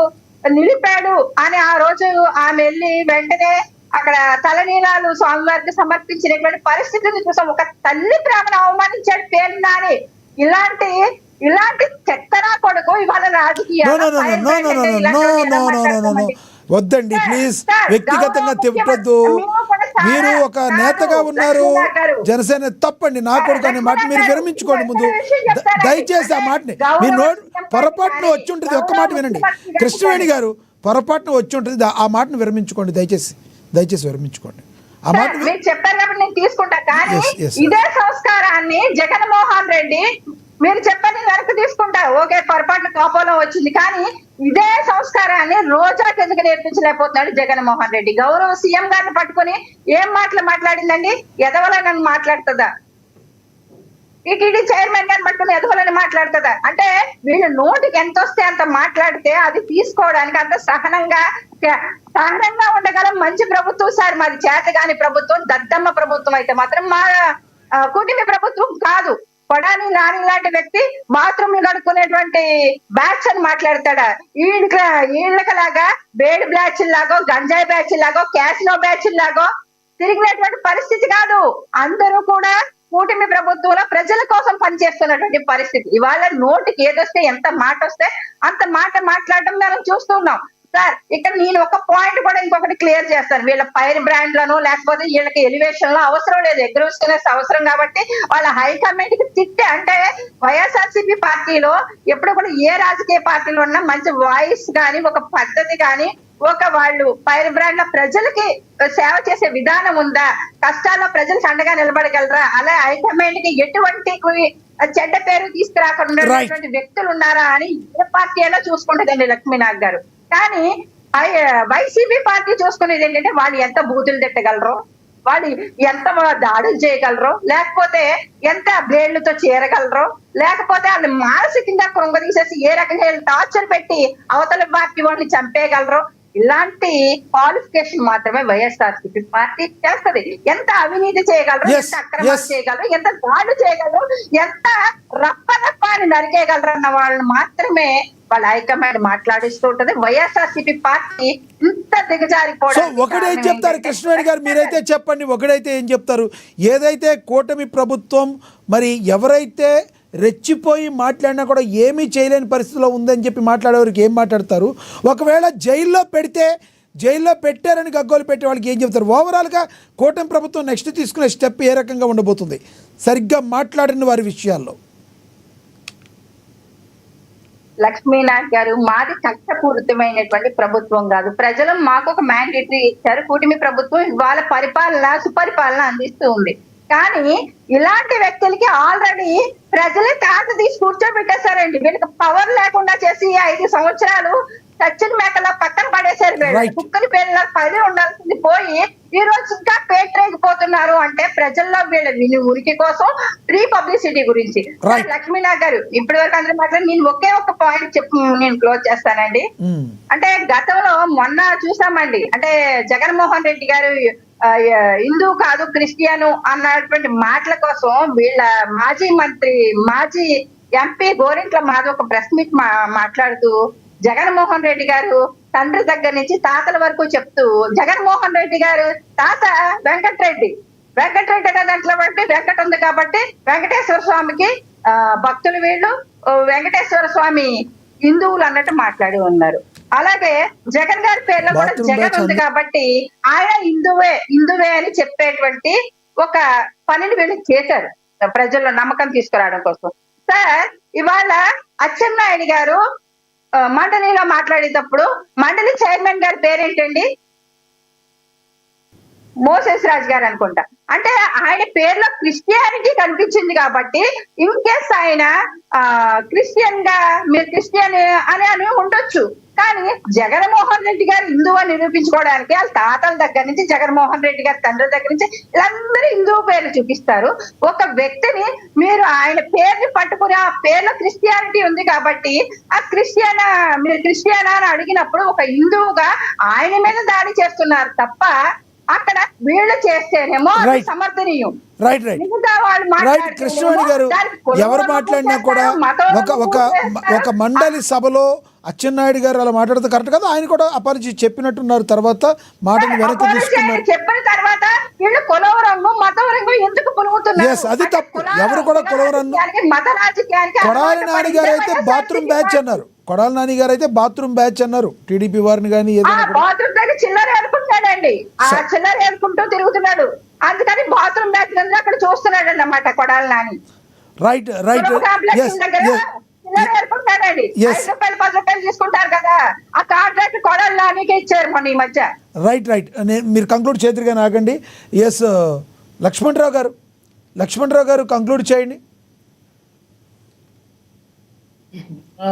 నిలిపాడు అని ఆ రోజు ఆమె వెళ్ళి వెంటనే అక్కడ తలనీలాలు స్వామివారికి సమర్పించినటువంటి పరిస్థితిని చూసాం. ఒక తల్లి ప్రేమను అవమానించాడు పేరు నాని. ఇలాంటి చెత్తనా కొడుకు ఇవాళ రాజకీయ వద్దండి ప్లీజ్, వ్యక్తిగతంగా తిప్పొద్దు. మీరు ఒక నేతగా ఉన్నారు, జనసేన తప్పండి నా కొడుకు అనే మాట మీరు విరమించుకోండి ముందు. దయచేసి ఆ మాటని మీ పొరపాటున వచ్చి ఉంటుంది, ఒక్క మాట వినండి కృష్ణవేణి గారు, పొరపాటున వచ్చి ఉంటుంది, ఆ మాటను విరమించుకోండి, దయచేసి విరమించుకోండి ఆ మాట. మీరు చెప్పినప్పుడు నేను తీసుకుంటా, కానీ ఇదే సంస్కారాన్ని జగన్మోహన్ రెడ్డి మీరు చెప్పని వెనక్కి తీసుకుంటారు. ఓకే, పొరపాటు కోపంలో వచ్చింది, కానీ ఇదే సంస్కారాన్ని రోజాకి ఎందుకు నేర్పించలేకపోతున్నాడు జగన్మోహన్ రెడ్డి? గౌరవ సీఎం గారిని పట్టుకుని ఏం మాటలు మాట్లాడిందండి? ఎదవలని మాట్లాడుతుందా? టీటీడీ చైర్మన్ గారిని పట్టుకుని ఎదవలని మాట్లాడుతుందా? అంటే వీళ్ళు నోటికి ఎంత వస్తే అంత మాట్లాడితే అది తీసుకోవడానికి అంత సహనంగా ఉండగలం మంచి ప్రభుత్వం సార్. మాది చేతగాని ప్రభుత్వం, దద్దమ్మ ప్రభుత్వం అయితే మాత్రం మా కూటమి ప్రభుత్వం కాదు. కొడాని నాని లాంటి వ్యక్తి బాత్రూమ్ కడుక్కునేటువంటి బ్యాచ్ అని మాట్లాడతాడా? ఈళ్ళకలాగా బేడ్ బ్యాచ్ లాగో, గంజాయి బ్యాచ్ లాగో, క్యాసినో బ్యాచ్ లాగో తిరిగినటువంటి పరిస్థితి కాదు. అందరూ కూడా కూటమి ప్రభుత్వంలో ప్రజల కోసం పనిచేస్తున్నటువంటి పరిస్థితి. ఇవాళ నోటికి ఏదొస్తే ఎంత మాట వస్తే అంత మాట మాట్లాడటం మనం చూస్తున్నాం సార్. ఇక్కడ నేను ఒక పాయింట్ కూడా ఇంకొకటి క్లియర్ చేస్తాను. వీళ్ళ పైర్ బ్రాండ్లను లేకపోతే వీళ్ళకి ఎలివేషన్ లో అవసరం లేదు, ఎగ్రోస్టెనెస్ అవసరం కాబట్టి వాళ్ళ హైకమాండ్ కి తిట్టే, అంటే వైఎస్ఆర్సీపీ పార్టీలో ఎప్పుడు కూడా ఏ రాజకీయ పార్టీలో ఉన్నా మంచి వాయిస్ కానీ, ఒక పద్ధతి కానీ, ఒక వాళ్ళు పైర్ బ్రాండ్ లో ప్రజలకి సేవ చేసే విధానం ఉందా, కష్టాల్లో ప్రజలకు అండగా నిలబడగలరా, అలా హైకమాండ్ కి ఎటువంటి చెడ్డ పేరు తీసుకురాకుండా వ్యక్తులు ఉన్నారా అని ఏ పార్టీ అయినా చూసుకుంటుందండి లక్ష్మీనాథ్ గారు. కానీ వైసీపీ పార్టీ చూసుకునేది ఏంటంటే వాళ్ళు ఎంత బూతులు తిట్టగలరో, వాళ్ళు ఎంత దాడులు చేయగలరో, లేకపోతే ఎంత బ్లేడ్లతో చేరగలరో, లేకపోతే వాళ్ళు మానసికంగా కృంగదీసేసి ఏ రకంగా టార్చర్ పెట్టి అవతల పార్టీ వాళ్ళని చంపేయగలరో, ఇలాంటి క్వాలిఫికేషన్ మాత్రమే వైఎస్ఆర్సీపీ పార్టీ చేస్తది. ఎంత అవినీతి చేయగలరు, ఎంత అక్రమాలు చేయగలరు, ఎంత దాడులు చేయగలరు, ఎంత రప్ప అని నరికేయగలరు అన్న వాళ్ళని మాత్రమే వాళ్ళ హైకమాండ్ మాట్లాడిస్తూ ఉంటది. వైఎస్ఆర్సీపీ పార్టీ ఇంత దిగజారిపోవడం. ఒకటేం చెప్తారు కృష్ణవేణి గారు, మీరైతే చెప్పండి, ఒకడైతే ఏం చెప్తారు? ఏదైతే కూటమి ప్రభుత్వం మరి ఎవరైతే రెచ్చిపోయి మాట్లాడినా కూడా ఏమీ చేయలేని పరిస్థితిలో ఉందని చెప్పి మాట్లాడేవారికి ఏం మాట్లాడతారు? ఒకవేళ జైల్లో పెట్టారని గగ్గోలు పెట్టే వాళ్ళకి ఏం చెప్తారు? ఓవరాల్గా కూటమి ప్రభుత్వం నెక్స్ట్ తీసుకునే స్టెప్ ఏ రకంగా ఉండబోతుంది సరిగ్గా మాట్లాడిన వారి విషయాల్లో? లక్ష్మీనాథ్ గారు, మాది కష్టపూరితమైనటువంటి ప్రభుత్వం కాదు. ప్రజలు మాకు ఒక మ్యాండేటరీ ఇచ్చారు. కూటమి ప్రభుత్వం వాళ్ళ సుపరిపాలన అందిస్తూ ఉంది. కానీ ఇలాంటి వ్యక్తులకి ఆల్రెడీ ప్రజలే తాత తీసి కూర్చోబెట్టేశారండి. వీళ్ళకి పవర్ లేకుండా చేసి 5 సంవత్సరాలు చచ్చిన మేకలా పక్కన పడేశారు. కుక్కని పేరులా పది ఉండాల్సింది పోయి ఈ రోజు ఇంకా పేటరేగిపోతున్నారు. అంటే ప్రజల్లో వీళ్ళ ఉనికి కోసం ఫ్రీ పబ్లిసిటీ గురించి. లక్ష్మీనాథ్ గారు, ఇప్పటి వరకు అందరూ మాట్లాడి నేను ఒకే ఒక పాయింట్ నేను క్లోజ్ చేస్తానండి. అంటే గతంలో మొన్న చూసామండి, అంటే జగన్మోహన్ రెడ్డి గారు హిందూ కాదు క్రిస్టియను అన్నటువంటి మాటల కోసం వీళ్ళ మాజీ ఎంపీ గోరింట్ల మాది ఒక ప్రెస్ మీట్ మాట్లాడుతూ జగన్మోహన్ రెడ్డి గారు తండ్రి దగ్గర నుంచి తాతల వరకు చెప్తూ, జగన్మోహన్ రెడ్డి గారు తాత వెంకటరెడ్డి అనే దాంట్లో బట్టి వెంకట ఉంది కాబట్టి వెంకటేశ్వర స్వామికి భక్తులు వీళ్ళు, వెంకటేశ్వర స్వామి హిందువులు అన్నట్టు మాట్లాడి ఉన్నారు. అలాగే జగన్ గారి పేర్లో కూడా జగన్ ఉంది కాబట్టి ఆయన హిందువే అని చెప్పేటువంటి ఒక పనిని వీళ్ళు చేశారు ప్రజల్లో నమ్మకం తీసుకురావడం కోసం. సార్, ఇవాళ అచ్చెన్నాయుడు గారు మండలిలో మాట్లాడేటప్పుడు మండలి చైర్మన్ గారి పేరేంటండి? మోసెస్ రాజు గారు అనుకుంటా. అంటే ఆయన పేరులో క్రిస్టియానిటీ కనిపించింది కాబట్టి ఇన్ కేస్ ఆయన మీరు క్రిస్టియన్ అని ఉండొచ్చు. కానీ జగన్మోహన్ రెడ్డి గారు హిందువు అని నిరూపించుకోవడానికి వాళ్ళ తాతల దగ్గర నుంచి జగన్మోహన్ రెడ్డి గారి తండ్రి దగ్గర నుంచి వీళ్ళందరూ హిందువు పేర్లు చూపిస్తారు. ఒక వ్యక్తిని మీరు ఆయన పేరుని పట్టుకుని ఆ పేర్లో క్రిస్టియానిటీ ఉంది కాబట్టి మీరు క్రిస్టియనా అని అడిగినప్పుడు ఒక హిందువుగా ఆయన మీద దాడి చేస్తున్నారు తప్ప అక్కడ వీళ్ళు చేస్తేనేమో అది Right. సమర్థనీయం. రైట్ మిగతా వాళ్ళు రైట్ మాట్లాడితేనేమో కృష్ణవేణి గారు దానికి కులం ఎవరు రంగు మాట్లాడినా కూడా పూసేస్తారు, మతం ఒక రంగు ఒక పూసేస్తారు. ఒక మండలి సభలో అచ్చెన్నాయుడు గారు అలా మాట్లాడితే కరెక్ట్ కదా, ఆయన కూడా అపాలజీ చెప్పినట్టున్నారు, తర్వాత మాటను వెనక్కి అపరిచయం తీసుకున్నారు. చెప్పిన తర్వాత వీళ్ళు కులం రంగు మతం రంగు ఎందుకు పులుగుతున్నారు? Yes, అది అంటే తప్పు. ఎవరు కూడా కులం రంగు- రాజకీయానికి, మత రాజకీయానికి కొడాలి అలవాటు నాని పడితే గారు అయితే బాత్రూమ్ బ్యాచ్ వైఎస్ఆర్సీపీ అన్నారు. కొడాలి నాని గారు అయితే బాత్రూమ్ బ్యాచ్ అన్నారు. టీడీపీ వారిని కానీ ఏదైనా కూడా. బాత్రూమ్ దగ్గర చిల్లర అనుకుంటున్నాడండి. ఆ చిల్లర అనుకుంటూ తిరుగుతున్నాడు. అందుకని బాత్రూమ్ బ్యాగ్ అక్కడ చూస్తున్నాడు అన్నమాట కొడాలి నాని. రైట్ రైట్ కులం కాంప్లెక్స్ ఎస్ దగ్గర చిల్లర అనుకుంటున్నాడండి. Yes. 5 రూపాయలు 10 రూపాయలు తీసుకుంటారు కదా, ఆ కాంట్రాక్ట్ కొడాలి నానికి ఇచ్చారు మొన్న ఈ మధ్య. రైట్ రైట్ మీరు కంక్లూడ్ చేతురుగా నాగండి. ఎస్ లక్ష్మణరావు గారు కంక్లూడ్ చేయండి.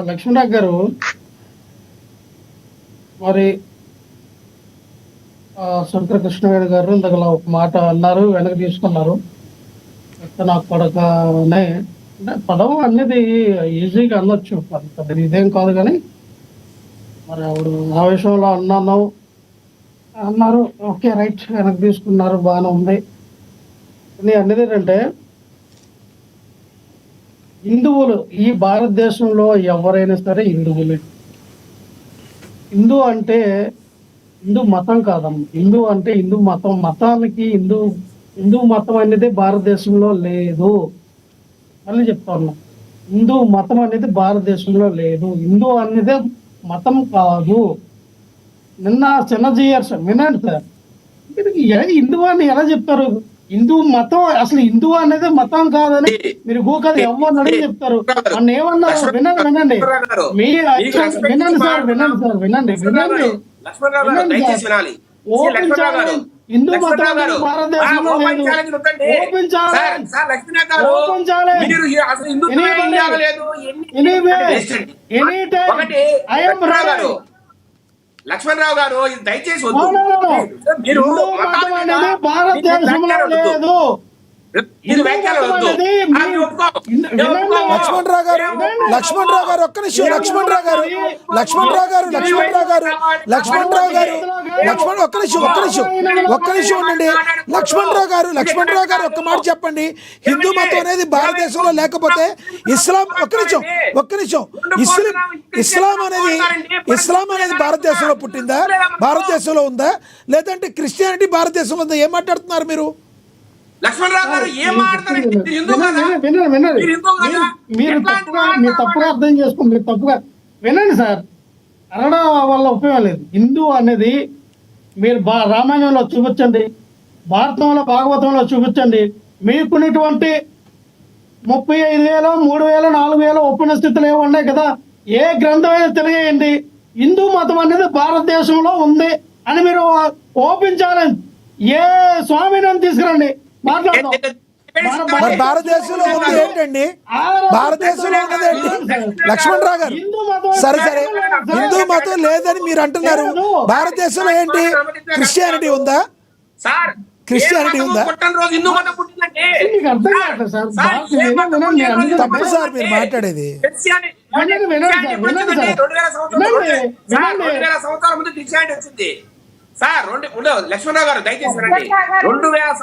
లక్ష్మణరావు గారు మరి శంకర కృష్ణవేణి గారు ఇందాక ఒక మాట అన్నారు, వెనక్కి తీసుకున్నారు. నాకు పడకనే అంటే పదం అనేది ఈజీగా అనొచ్చు, పెద్ద ఇదేం కాదు. కానీ మరి ఆవిడ ఆ విషయంలో అన్నారు, ఓకే రైట్, వెనక్కి తీసుకున్నారు, బాగానే ఉంది. కానీ అనేది ఏంటంటే హిందువులు ఈ భారతదేశంలో ఎవరైనా సరే హిందువులే. హిందూ అంటే హిందూ మతం కాదమ్మ. హిందూ అంటే హిందూ మతం. మతానికి హిందూ మతం అనేది భారతదేశంలో లేదు. మళ్ళీ చెప్తా ఉన్నా, హిందూ మతం అనేది భారతదేశంలో లేదు. హిందూ అనేది మతం కాదు. నిన్న చిన్నజీయర్ సార్ వినండి సార్, హిందూ అని ఎలా చెప్తారు? హిందూ మతం అసలు హిందూ అనేది మతం కాదని మీరు గూకది ఎవరిని అడిగి చెప్తారు. నన్ను ఏమన్నారు వినండి వినండి సార్. ఓపెన్ ఛాలెంజ్ హిందూ మతం అనేది భారతదేశంలో లేదు. Open challenge any time I'm ready. Lakshmanarao గారు ఇది దయచేసి హిందూ మతం అనేది భారతదేశంలో లేదు. లక్ష్మణరావు గారు ఒక్క నిమిషం. లక్ష్మణరావు గారు ఒక్క నిమిషం ఉండండి. లక్ష్మణరావు గారు ఒక్క మాట చెప్పండి. హిందూ మతం అనేది భారతదేశంలో లేకపోతే ఇస్లాం ఒక్క నిమిషం ఇస్లాం అనేది భారతదేశంలో పుట్టిందా, భారతదేశంలో ఉందా, లేదంటే క్రిస్టియానిటీ భారతదేశంలో ఉందా? ఏం మాట్లాడుతున్నారు మీరు? లక్ష్మణరావు గారు ఏం మాట్లాడుతున్నారు? మీరు తప్పుగా అర్థం చేసుకోండి. మీరు తప్పుగా వినండి సార్, అనడం వల్ల ఉపయోగం లేదు. హిందూ అనేది మీరు రామాయణంలో చూపించండి, భారతంలో భాగవతంలో చూపించండి. మీకున్నటువంటి 35,000 3,000 4,000 ఉపనిషత్తులు ఏమి ఉన్నాయి కదా, ఏ గ్రంథమైనా తెలియజేయండి హిందూ మతం అనేది భారతదేశంలో ఉంది అని. మీరు ఓపెన్ ఛాలెంజ్ ఏ స్వామిని తీసుకురండి, మాట్లాడదాం. మరి భారతదేశంలో ఉంది ఏంటండి? భారతదేశంలో ఉన్నది ఏంటి? లక్ష్మణరావు గారు సరే హిందూ మతం లేదని మీరు అంటున్నారు. భారతదేశంలో ఏంటి? క్రిస్టియానిటీ ఉందా? క్రిస్టియానిటీ ఉందా? తప్పు సార్ మీరు మాట్లాడేది. సార్ లక్ష్మణరావు గారు దయచేసి 2000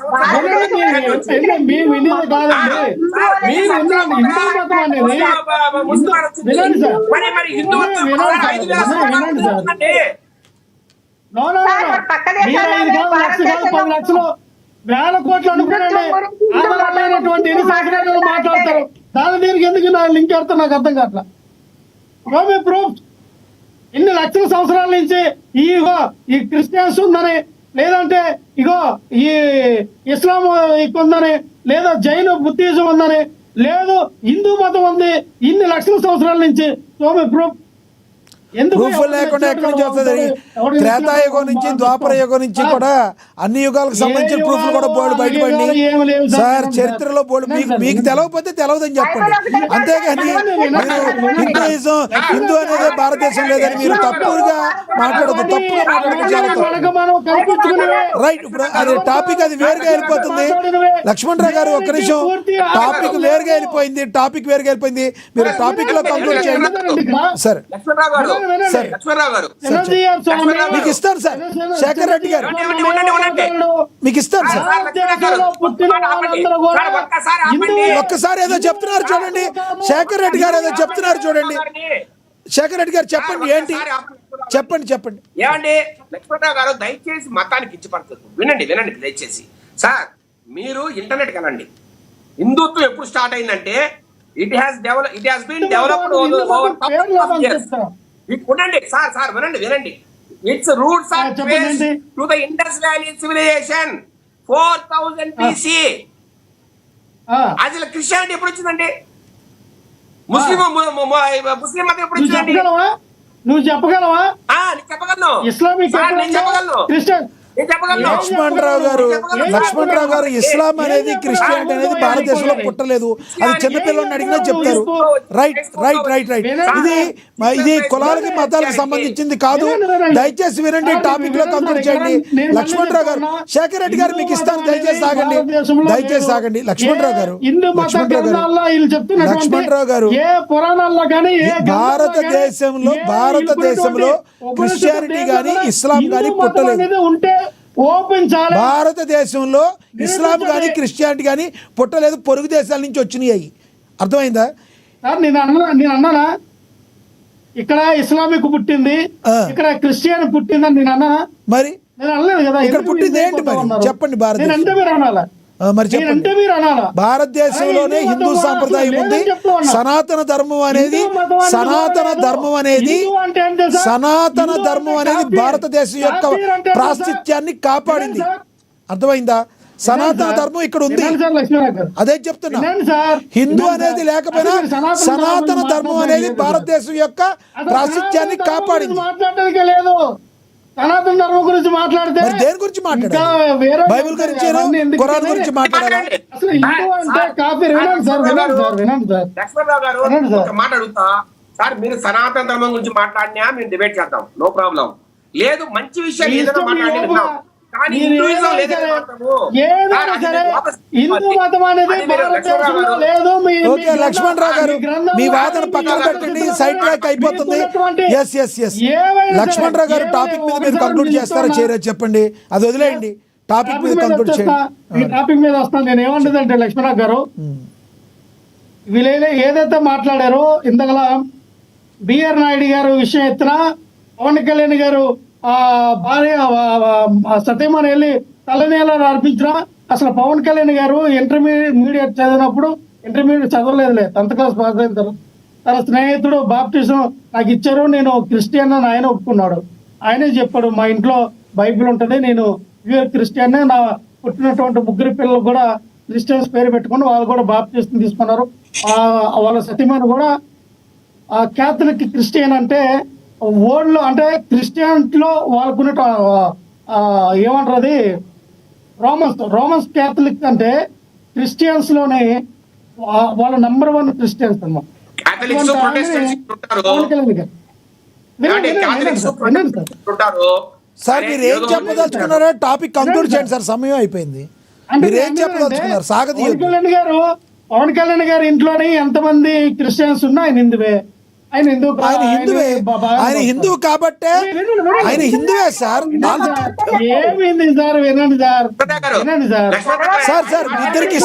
సంవత్సరాలు వేల కోట్లు అనుకున్నాండి. ఆధారమైనటువంటి ఎన్ని సంవత్సరాలు మాట్లాడతారు, దాని దీనికి ఎందుకు లింక్ పెడతారు నాకు అర్థం కావట్లా. ప్రూఫ్ ఇన్ని లక్షల సంవత్సరాల నుంచి ఈ క్రిస్టియన్స్ ఉందని, లేదంటే ఈ ఇస్లాం ఉందని, లేదా జైన్ బుద్ధిజం ఉందని, లేదు హిందూ మతం ఉంది ఇన్ని లక్షల సంవత్సరాల నుంచి. ప్రూఫ్ ప్రూఫ్ లేకుండా ఎక్కడి నుంచి వస్తుంది? త్రేతాయుగం నుంచి ద్వాపర యుగం నుంచి కూడా అన్ని యుగాలకు సంబంధించిన ప్రూఫ్లు కూడా బోర్డు బయటపడి సార్. చరిత్రలో బోర్డు మీకు తెలవకపోతే తెలవదని చెప్పండి, అంతేగాని మీరు హిందూ అనేది భారతదేశం లేదని మీరు తప్పుగా మాట్లాడదు. రైట్, ఇప్పుడు అది టాపిక్ అది వేరుగా వెళ్ళిపోతుంది. లక్ష్మణరావు గారు ఒక్క నిమిషం, టాపిక్ వేరుగా వెళ్ళిపోయింది. మీరు టాపిక్ లో కంక్లూడ్ చేయండి. సరే సార్ లక్ష్మణరావు గారు ఎనర్జీ అండ్ స్వామి లక్ష్మణరావు మీకు ఇస్తాను సార్ శేఖర్ రెడ్డి గారు ఉండండి. మీకు ఇస్తాను సార్ భారతదేశంలో పుట్టిన వాళ్ళందరూ కూడా హిందువులే. ఒక్కసారి ఏదో చెప్తున్నారు చూడండి శేఖర్ రెడ్డి గారు ఏదో చెప్తున్నారు చూడండి శేఖర్ రెడ్డి గారు చెప్పండి ఏంటి చెప్పండి ఏమండి లక్ష్మణరావు గారు దయచేసి మతానికి ఇచ్చిపడుతుంది వినండి దయచేసి సార్ మీరు ఇంటర్నెట్ కనండి హిందుత్వం ఎప్పుడు స్టార్ట్ అయిందంటే ఇట్ హాస్ బీన్ డెవలప్డ్ ఉండండి సార్ వినండి its roots are traced to the Indus valley civilization 4000 BC అసలు క్రిస్టియానిటీ ఎప్పుడు వచ్చిందండి ముస్లిం మతం ఎప్పుడు వచ్చిందండి నువ్వు చెప్పగలవా నేను చెప్పగలను ఇస్లామిక్ సార్, నేను చెప్పగలను క్రిస్టియన్ నేను చెప్పగలను లక్ష్మణరావు గారు ఇస్లాం అనేది క్రిస్టియానిటీ అనేది భారతదేశంలో పుట్టలేదు అది చిన్నపిల్లల్ని అడిగినా చెప్తారు రైట్ ఇది కులాలకి మతాలకు సంబంధించింది కాదు దయచేసి వినండి టాపిక్ లో కంప్లీట్ చేయండి లక్ష్మణరావు గారు శేఖర్ రెడ్డి గారు మీకు ఇస్తాను దయచేసి ఆగండి లక్ష్మణరావు గారు ఏ పురాణాల్లో కానీ భారతదేశంలో క్రిస్టియానిటీ గాని ఇస్లాం గాని పుట్టలేదు ఉంటే ఓపెన్ చాలా భారతదేశంలో ఇస్లాం గాని క్రిస్టియానిటీ గాని పుట్టలేదు పొరుగు దేశాల నుంచి వచ్చినాయి అర్థమైందా నేను అన్నానా ఇక్కడ ఇస్లామిక్ పుట్టింది ఇక్కడ క్రిస్టియన్ పుట్టిందని నేను అన్నానా మరి నేను అనలేదు కదా ఇక్కడ పుట్టింది ఏంటి మరి చెప్పండి భారతదేశం అంటే మీరు అనాలా మరి చెప్పండి భారతదేశంలోనే హిందూ సాంప్రదాయం ఉంది సనాతన ధర్మం అనేది భారతదేశం యొక్క ప్రాశస్త్యాన్ని కాపాడింది అర్థమైందా సనాతన ధర్మం ఇక్కడ ఉంది అదే చెప్తున్నా హిందూ అనేది లేకపోయినా సనాతన ధర్మం అనేది భారతదేశం యొక్క ప్రాశస్త్యాన్ని కాపాడింది మాట్లాడడానికి లేదు సనాతన ధర్మం గురించి మాట్లాడితే దేని గురించి మాట్లాడాలి బైబిల్ గురించి ఖురాన్ గురించి మాట్లాడాలి అసలు హిందూ అంటే కాఫీ వినండి సార్ లక్ష్మణరావు గారు ఒక మాట అడుగుతా సార్ మీరు సనాతన ధర్మం గురించి మాట్లాడినా మేము డిబేట్ చేద్దాం నో ప్రాబ్లం లేదు మంచి విషయాలు ఏదైనా మాట్లాడి విందాం కానీ హిందూయిజం లేదని మాత్రము హిందూ మతం అనేది భారతదేశంలో లేదు ఓకే లక్ష్మణరావు గారు మీ వాదన పక్కన పెట్టండి సైడ్ ట్రాక్ అయిపోతుంది ఎస్ లక్ష్మణరావు గారు టాపిక్ మీద మీరు కంక్లూడ్ చేస్తారో చేయరో చెప్పండి అది వదిలేయండి టాపిక్ మీద కంక్లూడ్ చేయండి ఈ టాపిక్ మీద వస్తాను నేను ఏమంటుందంటే లక్ష్మణరావు గారు వీళ్ళు ఏదైతే మాట్లాడారో ఇంతకలా బిఆర్ నాయుడు గారు విషయం ఎత్తున పవన్ కళ్యాణ్ గారు భార్య సత్యమని వెళ్ళి తలనీళ్ళని అర్పించిన అసలు పవన్ కళ్యాణ్ గారు ఇంటర్మీడియట్ చదివినప్పుడు ఇంటర్మీడియట్ చదవలేదులే 10th క్లాస్ పాస్ అయిన తర్వాత తన స్నేహితుడు బాప్టిజం నాకు ఇచ్చారు నేను క్రిస్టియన్ అని ఆయన ఒప్పుకున్నాడు ఆయనే చెప్పాడు మా ఇంట్లో బైబిల్ ఉంటుంది నేను ప్యూర్ క్రిస్టియన్ నా పుట్టినటువంటి 3 పిల్లలు కూడా క్రిస్టియన్స్ పేరు పెట్టుకుని వాళ్ళు కూడా బాప్టిజం తీసుకున్నారు వాళ్ళ సతీమణి కూడా క్యాథలిక్ క్రిస్టియన్ అంటే వరల్డ్ అంటే క్రిస్టియన్లో వాళ్ళకున్న ఏమంటారు అది రోమన్స్ క్యాథలిక్ అంటే క్రిస్టియన్స్ లోనే వాళ్ళ నంబర్ 1 క్రిస్టియన్స్ అన్నమాట సార్ మీరు ఏం చెప్పదలుచుకున్నారో టాపిక్ కంక్లూడ్ చేయండి సార్ సమయం అయిపోయింది మీరు ఏం చెప్పదలుచుకున్నారు సాగదీయొద్దు పవన్ కళ్యాణ్ గారు ఇంట్లోనే ఎంతమంది క్రిస్టియన్స్ ఉన్నా ఆయన హిందువే ఆయన హిందువు కాబట్టే ఆయన హిందువే సార్ ఏమైంది సార్ వినండి సార్ ఇద్దరికి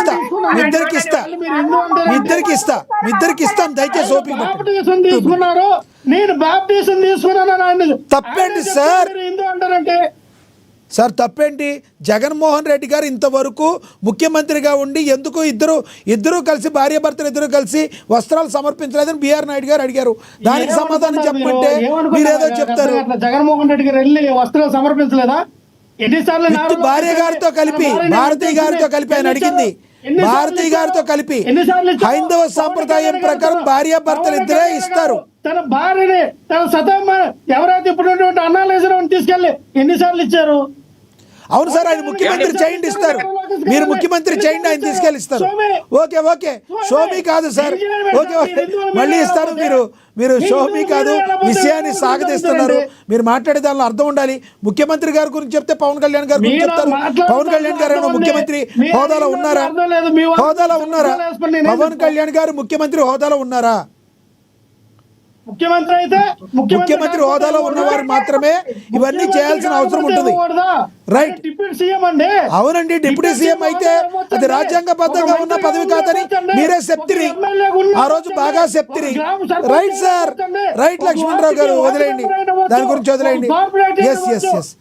ఇస్తాను దయచేసి ఓపిక బాప్టిజం తీసుకున్నారు నేను బాప్టిజం తీసుకున్నాను తప్పేంటి సార్ హిందూ అంటారంటే సార్ తప్పేంటి జగన్మోహన్ రెడ్డి గారు ఇంతవరకు ముఖ్యమంత్రిగా ఉండి ఎందుకు ఇద్దరు కలిసి భార్యాభర్తలు ఇద్దరు కలిసి వస్త్రాలు సమర్పించలేదని బిఆర్ నాయుడు గారు అడిగారు దానికి సమాధానం చెప్పమంటే మీరేదో చెప్తారు జగన్మోహన్ రెడ్డి గారు వెళ్ళి వస్త్రాలు సమర్పించలేదా ఎన్నిసార్లు భార్య గారితో కలిపి భారతీయ గారితో కలిపి ఆయన అడిగింది భారతీయ గారితో కలిపి హైందవ సాంప్రదాయం ప్రకారం భార్యాభర్తలు ఇద్దరే ఇస్తారు తన భార్యని తన సతమ్మ ఎవరైతే ఇప్పుడు అన్నాలేశ్వరం తీసుకెళ్ళి ఎన్నిసార్లు ఇచ్చారు అవును సార్ ఆయన ముఖ్యమంత్రి చేయండి ఇస్తారు మీరు ముఖ్యమంత్రి చేయండి ఆయన తీసుకెళ్ళి ఇస్తారు ఓకే షోమీ కాదు సార్ ఓకే మళ్ళీ ఇస్తారు మీరు షోమీ కాదు విషయాన్ని సాగదీస్తున్నారు మీరు మాట్లాడే దానిలో అర్థం ఉండాలి ముఖ్యమంత్రి గారి గురించి చెప్తే పవన్ కళ్యాణ్ గారి గురించి చెప్తారు పవన్ కళ్యాణ్ గారు ముఖ్యమంత్రి హోదాలో ఉన్నారా పవన్ కళ్యాణ్ గారు ముఖ్యమంత్రి హోదాలో ఉన్నారా ముఖ్యమంత్రి అయితే ముఖ్యమంత్రి హోదాలో ఉన్నవారు మాత్రమే ఇవన్నీ చేయాల్సిన అవసరం ఉంటుంది. రైట్. డిప్యూటీ సీఎం అండి. అవునండి, డిప్యూటీ సీఎం అయితే అది రాజ్యాంగబద్ధంగా ఉన్న పదవి కాదని మీరే చెప్తిరి ఆ రోజు, బాగా చెప్తిరి. రైట్ సార్, రైట్ లక్ష్మణరావు గారు, వదిలేయండి దాని గురించి, వదిలేయండి. ఎస్ ఎస్ ఎస్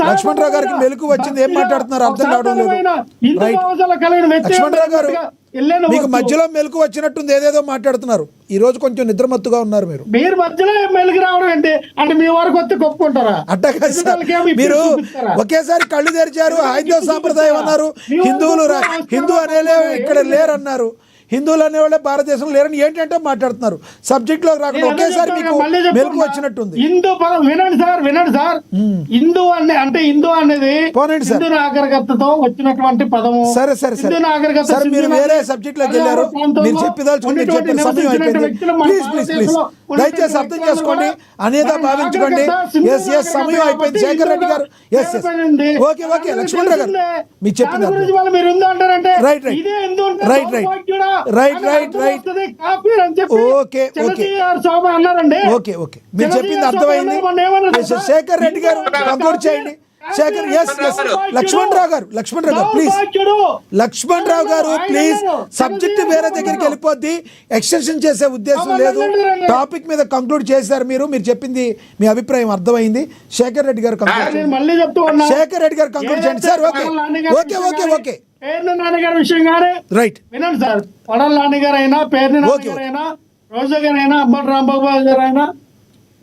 లక్ష్మణరావు గారికి మెలకు వచ్చింది, ఏం మాట్లాడుతున్నారు అర్థం కావడం లేదు. రైట్ లక్ష్మణరావు గారు, మీకు మధ్యలో మెలకు వచ్చినట్టుంది, ఏదేదో మాట్లాడుతున్నారు. ఈ రోజు కొంచెం నిద్రమత్తుగా ఉన్నారు మీరు. మీరు మధ్యలో మెలుగు రావడం ఏంటి అంటే మీ వరకు వస్తే కొప్పుకుంటారా? అట్టా కాదు సార్, మీరు ఒకేసారి కళ్ళు తెరిచారు, హైందవ సాంప్రదాయం అన్నారు, హిందూ అనేలే ఇక్కడ లేరన్నారు, హిందువులు అనేవాళ్ళే భారతదేశంలో లేరని ఏంటంటే మాట్లాడుతున్నారు. సబ్జెక్ట్ లో రాకుండా ఒకేసారి మీకు మెలకు వచ్చినట్టుంది. హిందూ పదం వినండి సార్. హిందూ అంటే హిందూ అనేది హిందూ నాగరికతతో వచ్చినటువంటి పదము. సరే సరే సరే సార్, మీరు వేరే సబ్జెక్ట్ లోకి వెళ్ళారు. మీరు చెప్పేదాల్చుకుంటే చెప్పిన సమయం అయిపోయింది. ప్లీజ్ ప్లీజ్ ప్లీజ్ దయచేసి అర్థం చేసుకోండి, అనేదా భావించుకోండి. ఎస్ ఎస్ సమయం అయిపోయింది. Shekhar Reddy garu, yes yes okay okay Lakshmanarao garu మీరు చెప్పింది right right right right right right okay okay okay okay మీరు చెప్పింది అర్థమైంది. శేఖర్ రెడ్డి గారు కంక్లూడ్ చేయండి. శేఖర్ ఎస్ ఎస్ లక్ష్మణరావు గారు ప్లీజ్, లక్ష్మణరావు గారు ప్లీజ్, సబ్జెక్ట్ వేరే దగ్గరికి వెళ్ళిపోద్ది, ఎక్స్టెన్షన్ చేసే ఉద్దేశం లేదు. టాపిక్ మీద కంక్లూడ్ చేశారు మీరు, మీరు చెప్పింది మీ అభిప్రాయం అర్థమైంది. శేఖర్ రెడ్డి గారు కంక్లూడ్, శేఖర్ రెడ్డి గారు కంక్లూడ్ చేయండి sir. Okay okay okay okay Perni నాన్నగారి విషయంగానే రైట్ వినండి సార్. పడాల నాన్నగారు అయినా, పేర్ని నాన్నగారు అయినా, రోజా గారు అయినా, అంబటి రాంబాబు గారు అయినా,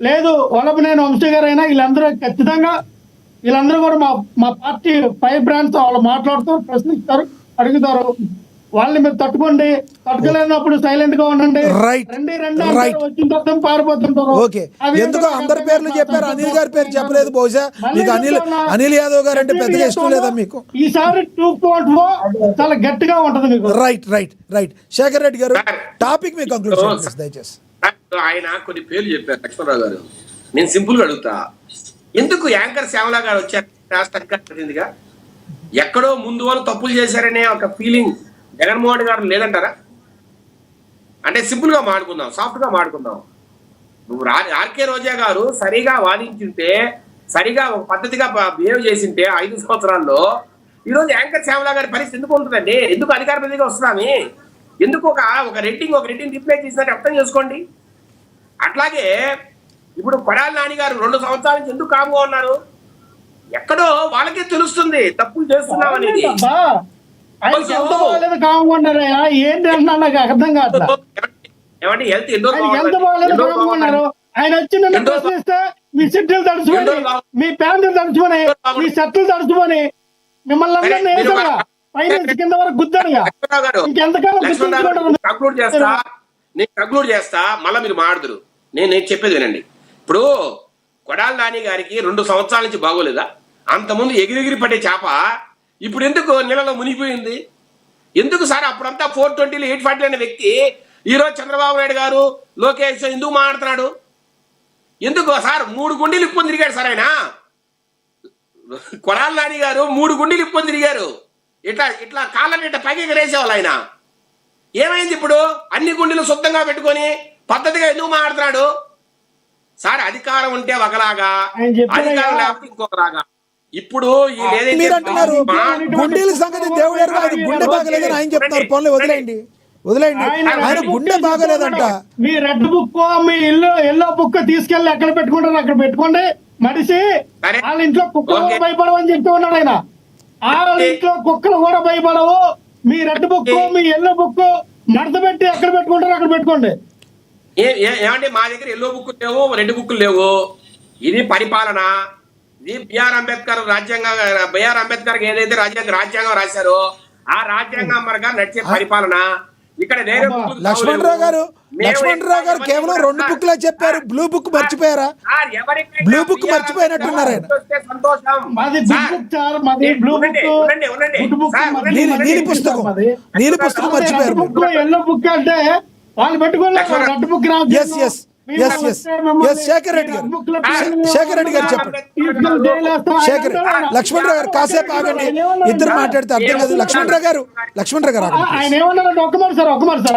లేదు వల్లభనేని వంశీ గారు అయినా, వీళ్ళందరూ ఖచ్చితంగా వీళ్ళందరూ కూడా మా పార్టీ 5 బ్రాండ్స్ వాళ్ళు మాట్లాడుతూ ప్రశ్నిస్తారు, అడుగుతారు. వాళ్ళని మీరు తట్టుకోండి, తట్టుకోలేనప్పుడు సైలెంట్ గా ఉండండి. వచ్చిన తర్వాత పారిపోతుంటారు. ఓకే, ఎందుకో అందరి పేర్లు చెప్పారు, అనిల్ గారి పేరు చెప్పలేదు. బహుశా మీకు అనిల్ యాదవ్ గారు అంటే పెద్దగా ఇష్టం లేదా మీకు? ఈసారి 2.4 చాలా గట్టిగా ఉంటది మీకు. Right right right Shekhar Reddy garu topic మీ కంక్లూడ్ చేయండి దయచేసి. ఆయన కొన్ని పేర్లు చెప్పారు లక్ష్మణరావు గారు, నేను సింపుల్ గా అడుగుతా, ఎందుకు యాంకర్ శ్యామలా గారు వచ్చారు రాష్ట్రంగా? ఎక్కడో ముందు వాళ్ళు తప్పులు చేశారనే ఒక ఫీలింగ్ జగన్మోహన్ గారు లేదంటారా? అంటే సింపుల్ గా మాడుకుందాం, సాఫ్ట్ గా మాడుకుందాం. నువ్వు ఆర్కే రోజా గారు సరిగా వాదించుంటే, సరిగా ఒక పద్ధతిగా బిహేవ్ చేసింటే 5 సంవత్సరాల్లో ఈరోజు యాంకర్ శ్యామలా గారి పరిస్థితి ఎందుకు ఉంటుందండి? ఎందుకు అధికార ప్రతిగా వస్తున్నామి? ఎందుకు ఒక రేటింగ్ రిప్లై చేసినట్టు అర్థం చేసుకోండి. అట్లాగే ఇప్పుడు కొడాలి నాని గారు 2 సంవత్సరాల నుంచి ఎందుకు కాముగా ఉన్నారు? ఎక్కడో వాళ్ళకే తెలుస్తుంది తప్పులు చేస్తున్నాం అనేది. ఏంటి అన్నా నాకు అర్థం కాదు. ఏమంటే హెల్త్ ఎంత బాగాలేదు కాముకున్నారు. ఆయన వచ్చి నన్ను ప్రశ్నిస్తే మీ సిట్టులు తడుచుకొని, మీ ప్యాంట్లు తడుచుకొని, మీ షర్టులు తడుచుకొని మిమ్మల్ని అందరినీ వేసారుగా, పైన కింద వరకు గుద్దారుగా. ఇంకెంతకాలం కంక్లూడ్ చేస్తా మళ్ళీ మీరు మాడుదురు. నేను చెప్పేది వినండి. ఇప్పుడు కొడాలి నాని గారికి 2 సంవత్సరాల నుంచి బాగోలేదా? అంతకుముందు ఎగిరెగిరి పడే చేప ఇప్పుడు ఎందుకు నీళ్ళలో మునిగిపోయింది? ఎందుకు సార్? అప్పుడంతా 420 840 అనే వ్యక్తి ఈరోజు చంద్రబాబు నాయుడు గారు, లోకేష్ ఎందుకు మాట్లాడుతున్నాడు? ఎందుకు సార్? 3 గుండెలు ఇప్పుకొని తిరిగాడు సార్ ఆయన. కొడాలి నాని గారు 3 గుండెలు ఇప్పుకొని తిరిగారు. ఇట్లా కాళ్ళని ఇట్లా పైకి ఎగరేసేవాళ్ళు ఆయన. ఏమైంది ఇప్పుడు? అన్ని గుండెలు శుద్ధంగా పెట్టుకొని పద్ధతిగా ఎందుకు మాట్లాడుతున్నాడు సార్? అధికారం ఉంటే ఒకలాగా, అధికారం లేకపోతే ఇంకొకలాగా. ఇప్పుడు మీరు అంటున్నారు గుండెల సంగతి దేవుడు ఆయన గుండె బాగలేదని ఆయన చెప్తున్నారు. పోన్లే వదిలేయండి ఆయన గుండె బాగలేదంట. మీ రెడ్ బుక్, మీ ఎల్లో బుక్ తీసుకెళ్లి ఎక్కడ పెట్టుకుంటారు అక్కడ పెట్టుకోండి. మనిషి వాళ్ళ ఇంట్లో కుక్కలు కూడా భయపడవు అని చెప్తూ ఉన్నాడు ఆయన. వాళ్ళ ఇంట్లో కుక్కలు కూడా భయపడవు. మీ రెడ్ బుక్, మీ ఎల్లో బుక్ మడత పెట్టి ఎక్కడ పెట్టుకుంటారో అక్కడ పెట్టుకోండి. ఏమంటే మా దగ్గర ఎల్లో బుక్ లేవు, రెడ్ బుక్ లేవు. ఇది పరిపాలన. ఇది బిఆర్ అంబేద్కర్ ఏదైతే రాజ్యాంగం రాశారో ఆ రాజ్యాంగం మరగా నడిచే పరిపాలన. ఇక్కడ లక్ష్మణరావు గారు కేవలం 2 బుక్లే చెప్పారు. బ్లూ బుక్ మర్చిపోయారా? బ్లూ బుక్ మర్చిపోయినట్టున్నారు ఆయన. నీలి పుస్తకం మర్చిపోయారు. ఎల్లో బుక్ అంటే వాళ్ళు పెట్టుకోలేదు. Red book yes yes yes Shekhar Reddy garu, Shekhar Reddy గారు చెప్పండి. శేఖర్ లక్ష్మణరావు గారు కాసేపు ఆగండి, ఇద్దరు మాట్లాడితే అర్థం కాదు. లక్ష్మణరావు గారు ఆయన ఏమన్నారంటే ఒక్క మాట సార్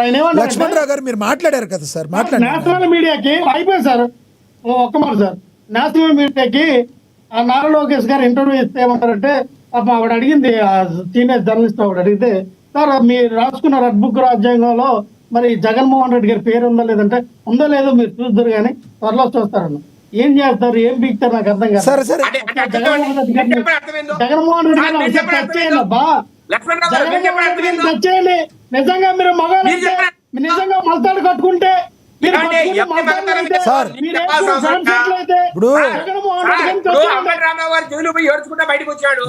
ఆయన ఏమన్నారు లక్ష్మణరావు గారు మీరు మాట్లాడారు కదా సార్, మాట్లాడండి. నేషనల్ మీడియాకి అయిపోయింది సార్, ఒక్క మాట సార్. నేషనల్ మీడియాకి నారా లోకేష్ గారు ఇంటర్వ్యూ ఇస్తే ఏమంటారంటే పాపం ఆవిడ అడిగింది, సీనియర్ జర్నలిస్ట్ ఆవిడ అడిగితే, సార్ మీరు రాసుకున్న రెడ్ బుక్ రాజ్యాంగంలో మరి జగన్మోహన్ రెడ్డి గారి పేరు ఉందా లేదంటే, ఉందో లేదో మీరు చూద్దరు కానీ త్వరలో చూస్తారన్న. ఏం చేస్తారు, ఏం బీక్తారు నాకు అర్థం కాదు. సరే సరే జగన్మోహన్ రెడ్డి గారిని టచ్ చేయండి అబ్బా, జగన్మోహన్ రెడ్డి గారిని టచ్ చేయండి. నిజంగా మీరు మగాళ్ళు నిజంగా మలతాడు కట్టుకుంటే సార్ ఇప్పుడు రామారావు గారు జైలు పోయి ఏడ్చుకుంటా బయటకు వచ్చాడు.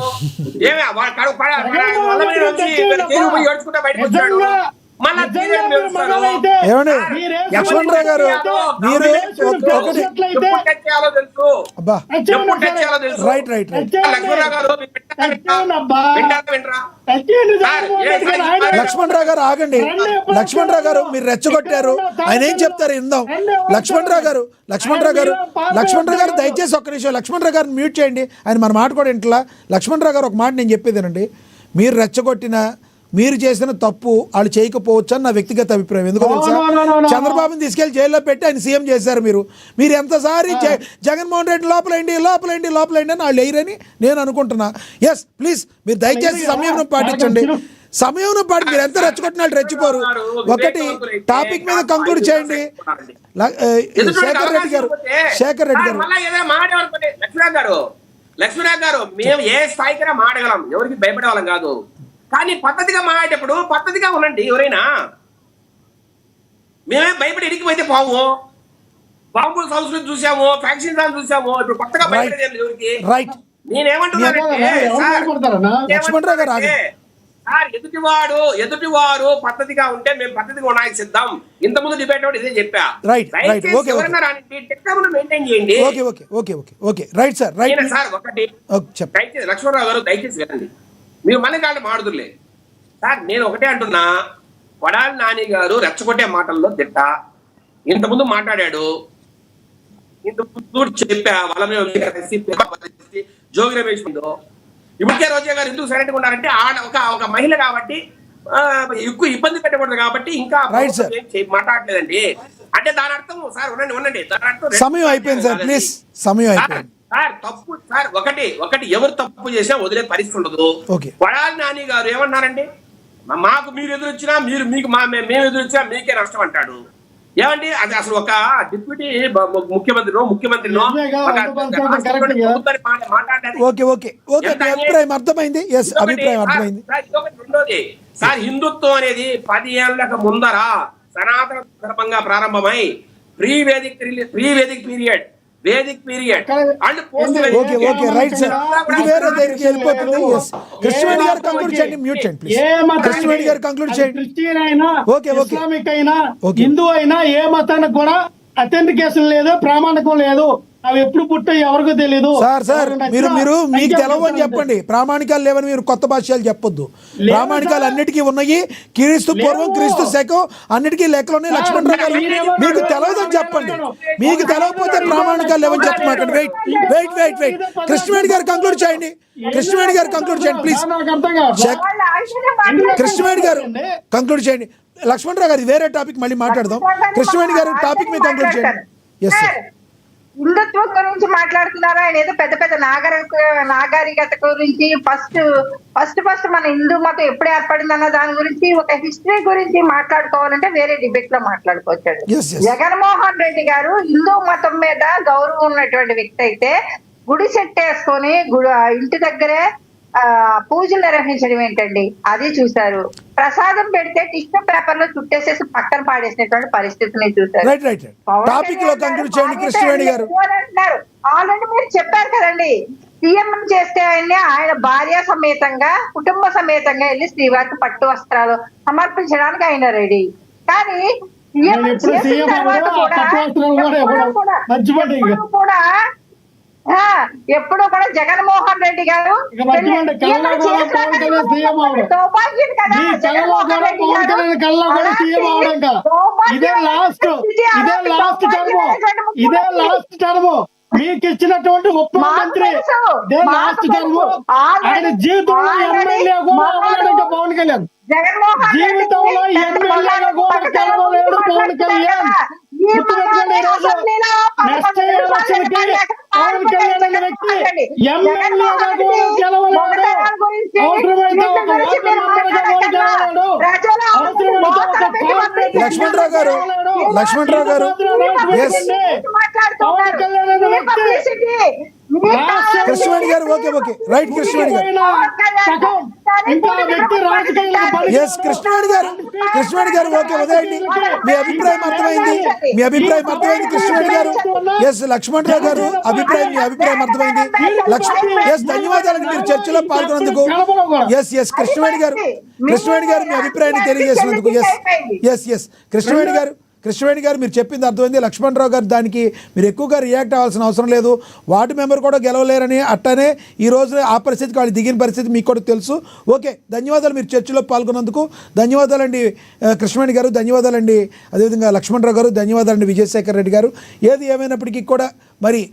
ఏడ్చుకుంటా బయటకు వచ్చాడు. ఏమండి లక్ష్మణరావు గారు, మీరు ఒకటి అబ్బా రైట్ రైట్ రైట్ లక్ష్మణరావు గారు ఆగండి. లక్ష్మణరావు గారు మీరు రెచ్చగొట్టారు, ఆయన ఏం చెప్తారు ఇందాం. లక్ష్మణరావు గారు దయచేసి ఒక్క నిమిషం లక్ష్మణరావు గారిని మ్యూట్ చేయండి, ఆయన మన మాట కూడా ఇంట్లో. లక్ష్మణరావు గారు ఒక మాట నేను చెప్పేదేనండి, మీరు రెచ్చగొట్టిన మీరు చేసిన తప్పు వాళ్ళు చేయకపోవచ్చు అని నా వ్యక్తిగత అభిప్రాయం. ఎందుకో తెలుసా, చంద్రబాబుని తీసుకెళ్లి జైల్లో పెట్టి ఆయన సీఎం చేశారు. మీరు ఎంతసారి జగన్మోహన్ రెడ్డి లోపలండి అని వాళ్ళు వేయరని నేను అనుకుంటున్నా. ఎస్ ప్లీజ్ మీరు దయచేసి సమయం పాటించండి. సమయం పాటు మీరు ఎంత రెచ్చగొట్టిన వాళ్ళు రెచ్చిపోరు. ఒకటి టాపిక్ మీద కంక్లూడ్ చేయండి. శేఖర్ రెడ్డి గారు లక్ష్మీరావు గారు మేము ఏ స్థాయికైనా మాడగలం, ఎవరికి భయపడే వాళ్ళం కాదు. కానీ పద్ధతిగా మాట్లాడేటప్పుడు పద్ధతిగా ఉండండి. ఎవరైనా మేమే భయపడి ఇడికిపోతే పాము సంస్కృతి చూసాము, ఫ్యాక్షన్ చూసాము, ఇప్పుడు కొత్తగా భయపడేది ఎవరికి. నేనేమంటున్నానంటే సార్ ఎదుటివాడు పద్ధతిగా ఉంటే మేము పద్ధతిగా ఉండడానికి సిద్ధం. ఇంతకుముందు డిబేట్ ఇదే చెప్పా. ఎవరైనా రాని టెక్నాలజీ మెయింటైన్ చేయండి. సార్ ఒకటి దయచేసి లక్ష్మణరావు గారు దయచేసి వినండి, మీరు మళ్ళీ కాళ్ళు మాడుతులే సార్. నేను ఒకటే అంటున్నా, కొడాలి నాని గారు రెచ్చగొట్టే మాటల్లో దిట్ట. ఇంతకుముందు మాట్లాడాడు, ఇంతకుముందు చెప్పా వాళ్ళ జోగి రమేష్ ముందు. ఇప్పటికే రోజా గారు ఎందుకు సైలెంట్ గా ఉన్నారంటే ఒక మహిళ కాబట్టి ఎక్కువ ఇబ్బంది పెట్టకూడదు కాబట్టి ఇంకా మాట్లాడలేదండి. అంటే దాని అర్థం సార్ ఉండండి దాని అర్థం సమయం అయిపోయింది సార్, ప్లీజ్ సమయం అయిపోయింది సార్. తప్పు సార్ ఒకటి ఎవరు తప్పు చేసినా వదిలే పరిస్థితి ఉండదు. కొడాలి నాని గారు ఏమన్నారండి, మాకు మీరు ఎదురొచ్చినా మేము ఎదురొచ్చినా మీకే నష్టం అంటాడు. ఏమండి అది అసలు ఒక డిప్యూటీ ముఖ్యమంత్రినో అర్థమైంది. రెండోది సార్, హిందుత్వం అనేది 10 ఏళ్లకు ముందర సనాతన ధర్మంగా ప్రారంభమై pre Vedic period, Vedic period and post Krishnaveni గారు కంక్లూడ్ చేయండి, మ్యూట్ చేయండి ప్లీజ్. కృష్ణవేణి గారు కంక్లూడ్ చేయండి. క్రిస్టియన్ అయినా ఇస్లామిక్ అయినా హిందూ అయినా ఏ మతానికి కూడా అథెంటికేషన్ లేదు, ప్రామాణికం లేదు. అవి ఎప్పుడు పుట్టాయి ఎవరికో తెలియదు. సార్ మీరు మీకు తెలవని చెప్పండి, ప్రామాణికాలు లేవని మీరు కొత్త భాష్యాలు చెప్పొద్దు. ప్రామాణికాలు అన్నిటికీ ఉన్నాయి, క్రీస్తు పూర్వం క్రీస్తు శకం అన్నిటికీ లెక్కలోనే. లక్ష్మణరావు గారు మీకు తెలవదని చెప్పండి, మీకు తెలవకపోతే ప్రామాణికాలు లేవని చెప్పమాకండి. వెయిట్ కృష్ణవేణి గారు కంక్లూడ్ చేయండి, ప్లీజ్. కృష్ణవేణి గారు కంక్లూడ్ చేయండి. లక్ష్మణరావు గారు వేరే టాపిక్ మళ్ళీ మాట్లాడదాం. కృష్ణవేణి గారు టాపిక్ మీద కంక్లూడ్ చేయండి. Yes sir. హిందుత్వం గురించి మాట్లాడుతున్నారు ఆయన, ఏదో పెద్ద పెద్ద నాగరికత గురించి ఫస్ట్ మన హిందూ మతం ఎప్పుడు ఏర్పడిందన్న దాని గురించి ఒక హిస్టరీ గురించి మాట్లాడుకోవాలంటే వేరే డిబేట్ లో మాట్లాడుకోవచ్చండి. జగన్మోహన్ రెడ్డి గారు హిందూ మతం మీద గౌరవం ఉన్నటువంటి వ్యక్తి అయితే గుడి సెట్ వేసుకొని ఇంటి దగ్గరే పూజలు నిర్వహించడం ఏంటండి, అది చూశారు. ప్రసాదం పెడితే టిష్యూ పేపర్ లో చుట్టేసేసి పక్కన పాడేసినటువంటి పరిస్థితిని చూశారు. ఆల్రెడీ మీరు చెప్పారు కదండి, సీఎం చేస్తే ఆయన భార్య సమేతంగా కుటుంబ సమేతంగా వెళ్ళి శ్రీవారికి పట్టు వస్త్రాలు సమర్పించడానికి ఆయన రెడీ. కానీ సీఎం చేసిన తర్వాత కూడా ఎప్పుడు కూడా జగన్మోహన్ రెడ్డి గారు ఇక మధ్యమండి కళ్ళలో కూడా పవన్ కళ్యాణ్ సీఎం అవడం. దౌర్భాగ్యుడు కదా మీ కళ్ళలో జగన్మోహన్ కూడా రెడ్డి పవన్ గారు. కళ్యాణ్ కళ్ళలో కూడా సీఎం అవడం ఇంకా. ఇదే లాస్ట్ టర్మ్ మీకు ఇచ్చినటువంటి ముఖ్యమంత్రి ఇదే లాస్ట్ టర్మ్. ఆయన జీవితంలో ఎమ్మెల్యే కూడా అవ్వలేడు ఇంకా పవన్ కళ్యాణ్. జీవితంలో ఎమ్మెల్యేగా కూడా గెలవలేడు పవన్ కళ్యాణ్. గుర్తుపెట్టుకోండి, ఈ రోజు నెక్స్ట్ ఎలక్షన్ కి పవన్ కళ్యాణ్ అనే వ్యక్తి ఎమ్మెల్యేగా కూడా గెలవలేడు. అవసరమైతే ఒక వార్డు మెంబర్గా కూడా గెలవలేడు. అవసరమైతే ఒక కార్పొరేటర్ లక్ష్మణరావు గారు, లక్ష్మణరావు గారు, ఎస్ పవన్ కళ్యాణ్ అనే వ్యక్తి కృష్ణవేణి గారు, ఓకే ఓకే రైట్ కృష్ణవేణి గారు, ఇంకా వ్యక్తి రాజకీయాలకు ఎస్ కృష్ణవేణి గారు, కృష్ణవేణి గారు ఓకే వదిలేయండి. మీ అభిప్రాయం అర్థమైంది, మీ అభిప్రాయం అర్థమైంది కృష్ణవేణి గారు. ఎస్ లక్ష్మణరావు గారు అభిప్రాయం, మీ అభిప్రాయం అర్థమైంది. ఎస్ ధన్యవాదాలు మీరు చర్చలో పాల్గొన్నందుకు. ఎస్ ఎస్ కృష్ణవేణి గారు, కృష్ణవేణి గారు మీ అభిప్రాయాన్ని తెలియజేసినందుకు. ఎస్ ఎస్ ఎస్ కృష్ణవేణి గారు, కృష్ణవేణి గారు మీరు చెప్పింది అర్థమైంది. లక్ష్మణరావు గారు దానికి మీరు ఎక్కువగా రియాక్ట్ అవ్వాల్సిన అవసరం లేదు. వార్డు మెంబర్ కూడా గెలవలేరని అట్టనే ఈ రోజు ఆ పరిస్థితికి వాళ్ళు దిగిన పరిస్థితి మీకు కూడా తెలుసు. ఓకే ధన్యవాదాలు మీరు చర్చలో పాల్గొన్నందుకు. ధన్యవాదాలండి కృష్ణవేణి గారు, ధన్యవాదాలండి అదేవిధంగా లక్ష్మణరావు గారు, ధన్యవాదాలండి విజయశేఖర్ రెడ్డి గారు. ఏది ఏమైనప్పటికీ కూడా మరి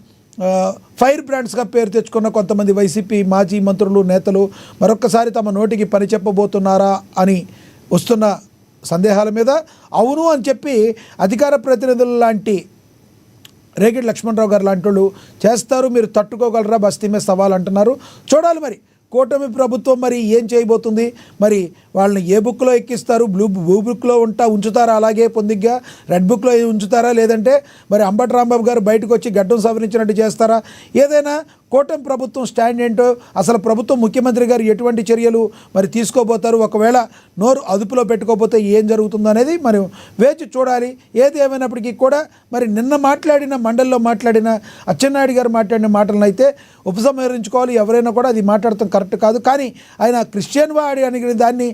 ఫైర్ బ్రాండ్స్గా పేరు తెచ్చుకున్న కొంతమంది వైసీపీ మాజీ మంత్రులు నేతలు మరొక్కసారి తమ నోటికి పని చెప్పబోతున్నారా అని వస్తున్న సందేహాల మీద అవును అని చెప్పి అధికార ప్రతినిధులు లాంటి రేగిడి లక్ష్మణరావు గారు లాంటి వాళ్ళు చేస్తారు, మీరు తట్టుకోగలరా బస్తీ మీద సవాల్ అంటున్నారు. చూడాలి మరి కూటమి ప్రభుత్వం మరి ఏం చేయబోతుంది. మరి వాళ్ళని ఏ బుక్లో ఎక్కిస్తారు, బ్లూ బుక్లో ఉంచుతారా, అలాగే పొందిగ్గా రెడ్ బుక్లో ఉంచుతారా, లేదంటే మరి అంబటి రాంబాబు గారు బయటకు వచ్చి గడ్డం సవరించినట్టు చేస్తారా. ఏదైనా కూటమి ప్రభుత్వం స్టాండ్ ఏంటో, అసలు ప్రభుత్వం ముఖ్యమంత్రి గారు ఎటువంటి చర్యలు మరి తీసుకోబోతారు, ఒకవేళ నోరు అదుపులో పెట్టుకోకపోతే ఏం జరుగుతుందో అనేది మనం వేచి చూడాలి. ఏది ఏమైనప్పటికీ కూడా మరి నిన్న మాట్లాడిన మండలిలో మాట్లాడిన అచ్చెన్నాయుడు గారు మాట్లాడిన మాటలను అయితే ఉపసంహరించుకోవాలి. ఎవరైనా కూడా అది మాట్లాడటం కరెక్ట్ కాదు. కానీ ఆయన క్రిస్టియన్ వాడి అనే దాన్ని